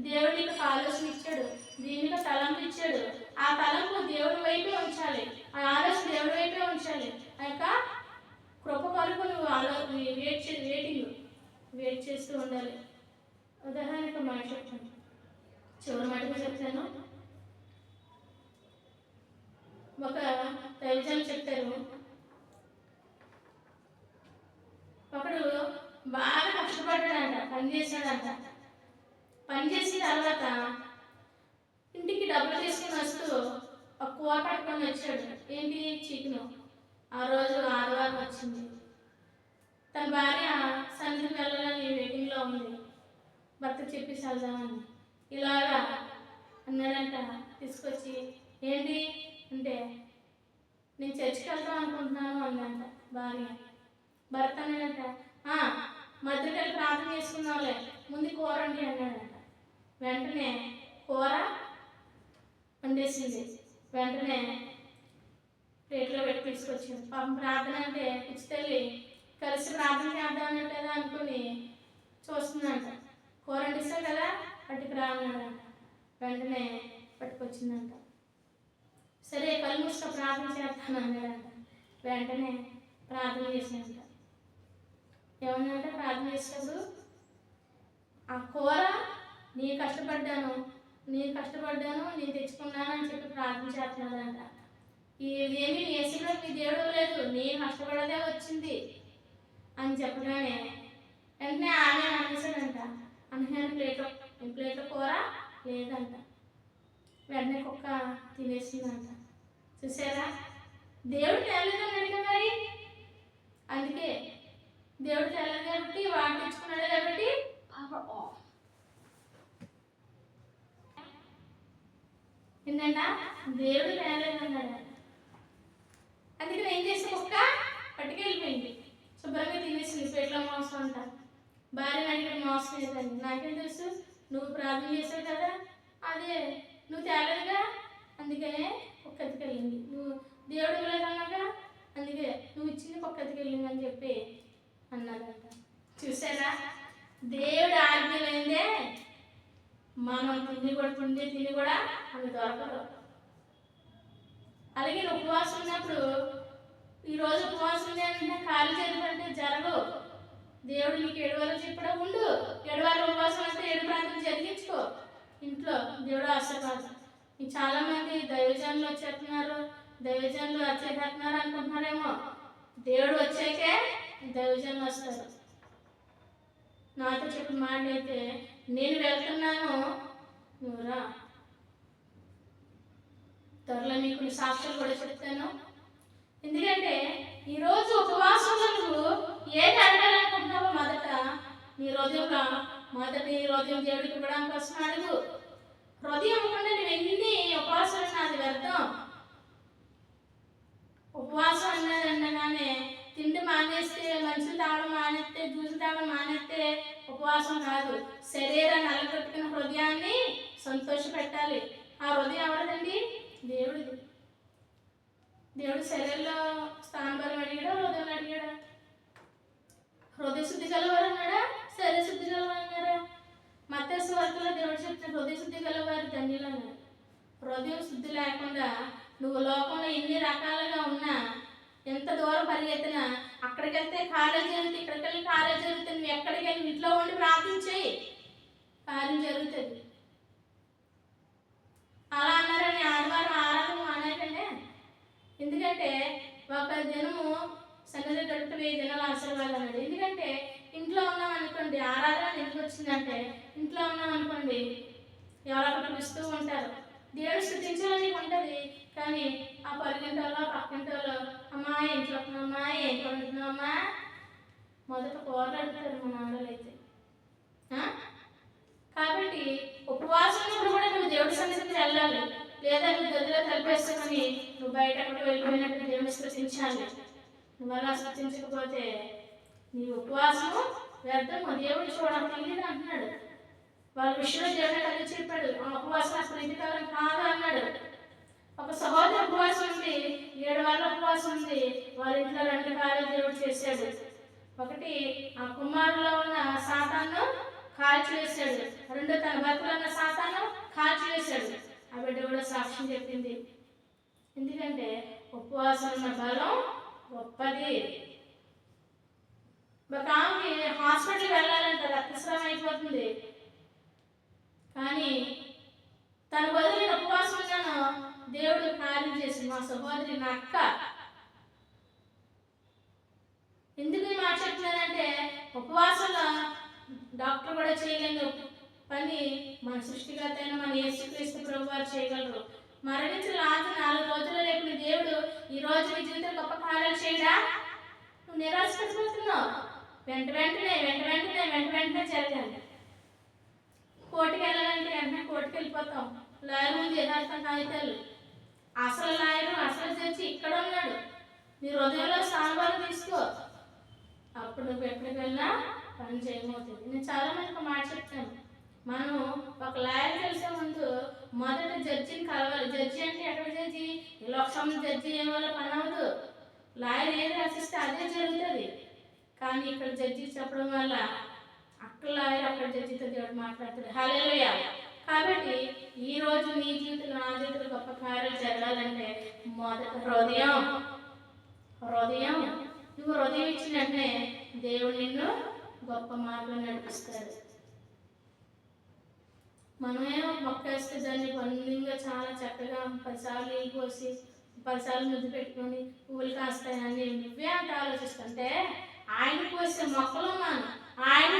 Speaker 1: దేవుడికి ఒక ఆలోచన ఇచ్చాడు, దీనికి తలంపు ఇచ్చాడు. ఆ తలంపు దేవుడి వైపే ఉంచాలి, ఆ ఆలోచన దేవుడి వైపే ఉంచాలి. ఆ యొక్క కృప కొరకు నువ్వు వెయిట్ చేస్తూ ఉండాలి. ఉదాహరణకు మాట చెప్తాను, చివరి మాటగా చెప్తాను. ఒక దైవజనులు చెప్తారు, ఒకడు బాగా కష్టపడ్డాడంట, పని చేశాడంట. పని చేసిన తర్వాత ఇంటికి డబ్బులు తీసుకుని వస్తూ ఒక కూర పట్టుకొని వచ్చాడు. ఏంటి? చికెను. ఆ రోజు ఆదివారం వచ్చింది. తన భార్య సన్నిధికి వెళ్ళాలని వెయిటింగ్లో ఉంది. భర్త చెప్పేసి వెళ్దామని ఇలాగా అన్నాడంట. తీసుకొచ్చి ఏంటి అంటే, నేను చర్చికి వెళ్దాం అనుకుంటున్నాను అందంట భార్య. భర్త అన్నాడంట, మధ్యలో ప్రార్థన చేసుకున్నావులే, ముందు కూర వండి అన్నాడంట. వెంటనే కూర వండేసింది. వెంటనే ప్లేట్లో పెట్టి తీసుకొచ్చింది. పాపం ప్రార్థన అంటే పిచ్చి తల్లి, కలిసి ప్రార్థన చేద్దామన్నట్లేదా అనుకుని చూస్తుందంట. కూర వండిస్తాం కదా, పట్టుకు రాన్నాడంట. వెంటనే పట్టుకొచ్చిందంట. సరే కళ్ళు మూసుక ప్రార్థన చేస్తాను అన్నాడంట. వెంటనే ప్రార్థన చేసినంట. ఏమన్నంటే ప్రార్థన చేసేటప్పుడు, ఆ కూర నేను కష్టపడ్డాను, నేను తెచ్చుకున్నాను అని చెప్పి ప్రార్థన చేస్తున్నాడంట. ఇదేమి నేసిలో మీ దేవుడు లేదు, నేను కష్టపడదే వచ్చింది అని చెప్పగానే వెంటనే ఆమె అనేసాడంట, అన్నగారి ప్లేట్లో కూర లేదంట. వెంటనే కుక్క తినేసిందంట. చూసారా? దేవుడు తేలేదన్నాడు మరి. అందుకే దేవుడు తేలేదు కాబట్టి, వాడు తెచ్చుకున్నాడు కాబట్టి పవర్ ఆఫ్. ఏంటంట? దేవుడు తేలేదన్నాడు. అందుకని ఏం చేసి కుక్క పట్టుకెళ్ళిపోయింది. శుభ్రంగా తినేసింది. పేట్లో మోసం అంట. భార్య అడిగిన మోసం లేదండి. నాకేం తెలుసు, నువ్వు ప్రార్థన చేసావు కదా, అదే నువ్వు తేలేదుగా, అందుకనే కుక్క ఎత్తుకెళ్ళింది. నువ్వు దేవుడు ఇవ్వలేదన్నాగా, అందుకే నువ్వు ఇచ్చింది కుక్క ఎత్తుకెళ్ళింది అని చెప్పి అన్నాడంట. చూసారా? దేవుడు ఆజ్ఞలైందే మనం తిని కూడా మనకు దొరకదు. అలాగే ఉపవాసం ఉన్నప్పుడు, ఈరోజు ఉపవాసం ఉంది అంటే ఖాళీ చేయాలంటే జరగవు. దేవుడు నీకు 7 వారాలు చెప్పడం ఉండు, 7 వారాలు ఉపవాసం అంటే 7 ప్రాంతం జరిగించుకో ఇంట్లో. చాలామంది దైవజనులు వచ్చేస్తున్నారు, దైవజనులు వచ్చేస్తున్నారు అనుకుంటున్నారేమో. దేవుడు వచ్చాకే దైవజనులు వస్తారు. నాతో చెప్పిన మాట అయితే, నేను వెళ్తున్నాను, నువ్వు రా. త్వరలో మీకు సాక్ష్యాలు కూడా చెప్తాను. ఎందుకంటే ఈరోజు ఉపవాసంలో నువ్వు ఏది అడగాలనుకుంటున్నావో మొదట నీ హృదయంలో నీ హృదయం దేవుడికి ఇవ్వడానికి కోసం అడుగు. హృదయం ఇవ్వకుండా నువ్వు ఎన్ని ఉపవాసాలు అది వ్యర్థం. ఉపవాసం అన్నది అనగానే తిండి మానేస్తే, మంచులు తాగడం మానేస్తే, జ్యూసులు తాగడం మానేస్తే ఉపవాసం కాదు. శరీరాన్ని అలగొట్టుకున్న హృదయాన్ని సంతోష పెట్టాలి. ఆ హృదయం ఎవరిదండి? దేవుడిది. దేవుడు శరీరంలో స్థానబలం అడిగాడా, హృదయం అడిగాడా? హృదయ శుద్ధి కలవారు అన్నాడా, శరీర శుద్ధి కలవారు అన్నాడా? మత్తయి సువార్తలో దేవుడు చెప్తున్న హృదయ శుద్ధి కలవారు ధన్యులు అన్నాడు. హృదయం శుద్ధి లేకుండా నువ్వు లోకంలో ఎన్ని రకాలుగా ఉన్నా, ఎంత దూరం పరిగెత్తినా, అక్కడికి వెళ్తే కార్యం జరుగుతుంది, ఇక్కడికి వెళ్ళి కార్యం జరుగుతుంది, నువ్వు ఎక్కడికి వెళ్ళి ఇంట్లో ఉండి ప్రార్థించేయి, కార్యం జరుగుతుంది. అలా అన్నారని ఆదివారం ఆరాధన మానేకండి. ఎందుకంటే ఒక దినము సన్నది గడుపు 1000 దినాలు ఆశీర్వాదం అన్నాడు. ఎందుకంటే ఇంట్లో ఉన్నాం అనుకోండి, ఆరాధన ఎందుకు వచ్చిందంటే ఇంట్లో ఉన్నాం అనుకోండి, ఎవరొకరు పిలుస్తూ ఉంటారు, దేవుడు స్థుతించాలని ఉంటుంది. కానీ ఆ పరుగింటోళ్ళో పక్కింటోళ్ళో, అమ్మా ఏం చెప్తున్నామ్మా, ఏం కొడుతున్నామ్మా, మొదట పోరాడుతారు మన ఆడలైతే. కాబట్టి ఉపవాసంలో కూడా నువ్వు దేవుడి సన్నిధికి వెళ్ళాలి. లేదా నువ్వు గదిలో తలిపేసుకొని నువ్వు బయట అక్కడికి వెళ్ళిపోయినట్టు దేవుని స్థుతించాలి. నువ్వు అలా స్థుతించకపోతే నీ ఉపవాసము వ్యర్థము, దేవుడు చూడడం తెలియదు అంటున్నాడు. వాళ్ళ విషయంలో దేవుడు కలిసి చెప్పాడు, ఆ ఉపవాసం అసలు ఇంటికాలం కాదు అన్నాడు. ఒక సహోదరు ఉపవాసం ఉంది, 7 వారాల ఉపవాసం ఉంది. వాళ్ళ ఇంట్లో 2 కార్యాలు దేవుడు చేశాడు. ఒకటి ఆ కుమారులో ఉన్న సాతాను కాల్చివేశాడు, 2 తన భర్తలో ఉన్న సాతాను కాల్చివేశాడు. ఆ బిడ్డ కూడా సాక్ష్యం చెప్పింది. ఎందుకంటే ఉపవాసం ఉన్న బలం గొప్పది. ఒక ఆమెకి హాస్పిటల్కి వెళ్ళాలంటే రక్తస్రావం అయిపోతుంది. కానీ తన బదులు ఉపవాసం ఉన్నాను, దేవుడు కార్యం చేసింది. మా సహోదరి నా అక్క. ఎందుకు ఈ మాట చెప్తున్నానంటే ఉపవాసంలో డాక్టర్ కూడా చేయలేని పని మన సృష్టికర్త అయిన మన యేసుక్రీస్తు ప్రభు వారు చేయగలరు. మరణించిన 4 రోజుల రేపు దేవుడు ఈ రోజు నీ జీవితం గొప్ప కార్యాలు చేయడా? నువ్వు నిరాశపడిపోతున్నావు. వెంట వెంటనే జరగాలి. కోర్టుకి వెళ్ళాలంటే వెంటనే కోర్టుకి వెళ్ళిపోతాం. లాయర్ ముందు యథార్థం కాగితాలు. అసలు లాయరు, అసలు జడ్జి ఇక్కడ ఉన్నాడు. నీ హృదయంలో స్థానబలం తీసుకో, అప్పుడు నువ్వు ఎక్కడికి వెళ్ళినా పని చేయమవుతుంది. నేను చాలా మందికి మాట చెప్తాను, మనం ఒక లాయర్ కలిసే ముందు మొదట జడ్జిని కలవాలి. జడ్జి అంటే ఎక్కడ జడ్జి? లోక్సభ జడ్జి ఏం వల్ల పని అవ్వదు. లాయర్ ఏది రాసిస్తే అదే జరుగుతుంది. కానీ ఇక్కడ జడ్జి చెప్పడం వల్ల అక్కడ లాయర్ అక్కడ జడ్జితో దేవుడు మాట్లాడుతాడు. హల్లెలూయా. కాబట్టి ఈ రోజు నీ జీవితంలో, నా జీవితంలో గొప్ప కార్యాలు జరగాలంటే మొదట హృదయం. నువ్వు హృదయం ఇచ్చిన వెంటనే దేవుడు నిన్ను గొప్ప మార్గం నడిపిస్తాడు. మనమే మొక్క వేస్తే దాన్ని పండుగ చాలా చక్కగా 10 సార్లు నీళ్ళు పోసి 10 సార్లు ముద్దు పెట్టుకొని పువ్వులు కాస్తాయని నువ్వే అంత ఆలోచిస్తుంటే, ఆయన పోసే మొక్కలు ఆయన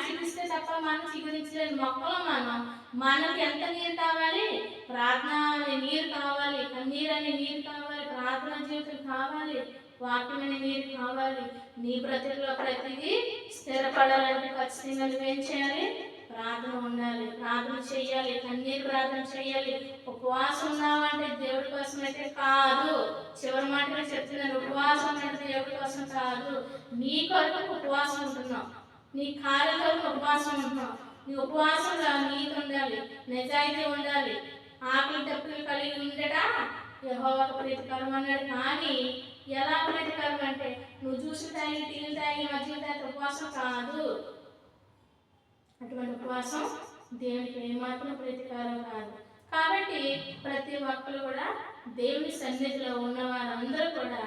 Speaker 1: చిగురిస్తే తప్ప మనం చిగురించలేని మొక్కలు మనకి ఎంత నీరు కావాలి? ప్రార్థన నీరు కావాలి, కన్నీరు అనే నీరు కావాలి, ప్రార్థన జీవితం కావాలి, వాక్యం అనే నీరు కావాలి. నీ బ్రతుకులో ప్రతిదీ స్థిరపడాలంటే ఖచ్చితంగా నువ్వేం చేయాలి? ప్రార్థన ఉండాలి, ప్రార్థన చేయాలి, కన్నీరు ప్రార్థన చేయాలి. ఉపవాసం ఉన్నావంటే దేవుడి కోసం అయితే కాదు. చివరి మాటగా చెప్తున్నాను, ఉపవాసం అంటే దేవుడి కోసం కాదు. నీ కొరకు ఉపవాసం ఉంటున్నావు, నీ కార్యం కొరకు ఉపవాసం ఉంటున్నావు. నీ ఉపవాసంలో నీతి ఉండాలి, నిజాయితీ ఉండాలి, ఆకలి తప్పులు కలిగి ఉండట యెహోవాకు ప్రీతికరం అన్నాడు. కానీ ఎలా ప్రీతికరం అంటే నువ్వు జ్యూసులు తాగి, టీలు తాగి, మజ్జిగ తాగి ఉపవాసం కాదు. అటువంటి ఉపవాసం దేవునికి ఏమాత్రం ప్రీతికరం కాదు. కాబట్టి ప్రతి ఒక్కరు కూడా దేవుని సన్నిధిలో ఉన్న వారందరూ కూడా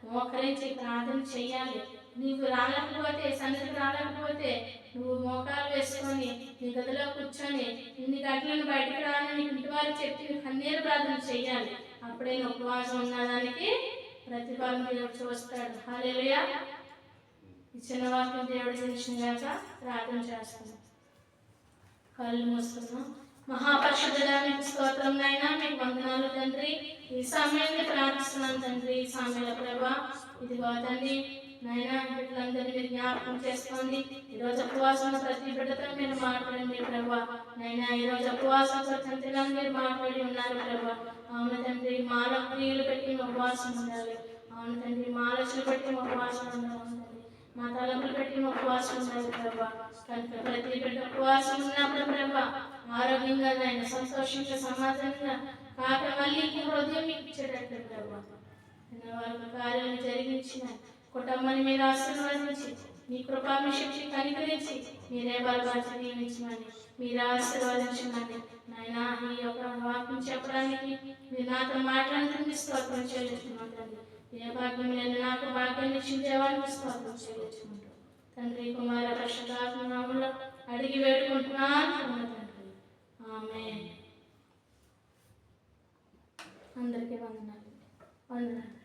Speaker 1: మోకరించి ప్రార్థన చేయాలి. నీవు రాలేకపోతే, సన్నిధికి రాలేకపోతే, నువ్వు మోకాలు వేసుకొని నీ గదిలో కూర్చొని ఇన్ని గంటలను బయటకు రాని ఇంటి వారికి చెప్పి కన్నీరు ప్రార్థన చెయ్యాలి. అప్పుడే ఉపవాసం ఉన్నదానికి ప్రతిఫలం దేవుడు చూస్తాడు. హల్లెలూయా. ఈ చిన్న వాక్యం దేవుడు తెలిసినాక ప్రార్థన చేస్తాను. కళ్ళు మూసుకున్నాం. మహాపరిశుద్ధుడానికి స్తోత్రం నాయనా, మీకు వందనాలు తండ్రి. ఈ సమయాన్ని ప్రార్థిస్తున్నాను తండ్రి. ఈ సమయంలో ప్రభా ఇదిగో తండ్రి నాయనా బిడ్డలందరినీ మీరు జ్ఞాపకం చేసుకోండి. ఈరోజు ఉపవాసం ప్రతి బిడ్డతో మీరు మాట్లాడండి ప్రభా. నైనా ఈరోజు ఉపవాసం తండ్రిలో మీరు మాట్లాడి ఉన్నారు ప్రభా. అవును తండ్రి, మాల క్రియలు పెట్టి ఉపవాసం ఉండాలి. అవును తండ్రి, మాలసులు పెట్టి ఉపవాసం ఉండాలి. మా తలపులు పెట్టి ఉపవాసం ఉండాలి ప్రభా. కనుక ప్రతి బిడ్డ ఉపవాసం ఉన్నప్పుడు ప్రభా ఆరోగ్యంగా ఆయన సంతోషంగా సమాధానంగా కాక మళ్ళీ హృదయం మీకు ఇచ్చేటట్లు ప్రభా. వాళ్ళ కార్యాలను జరిగించిన కుటుంబాన్ని మీరు ఆశీర్వదించి మీ కృపాభిషేక్షి కనికరించి మీరే బలపరిచి నియమించమని మీరు ఆశీర్వదించమని నాయన ఈ యొక్క వాక్యం చెప్పడానికి మీరు నాతో మాట్లాడుతుంది స్తోత్రం చెల్లించుకుంటాను. ఏ భాగ్యం లేదు నాకు భాగ్యం ఇచ్చిందేవాడిని స్తోత్రం చెల్లించుకుంటాం తండ్రి. కుమార పరిశుద్ధాత్మ నామములో అడిగి వేడుకుంటున్నాను తండ్రి. ఆమేన్. అందరికీ వందనాలు.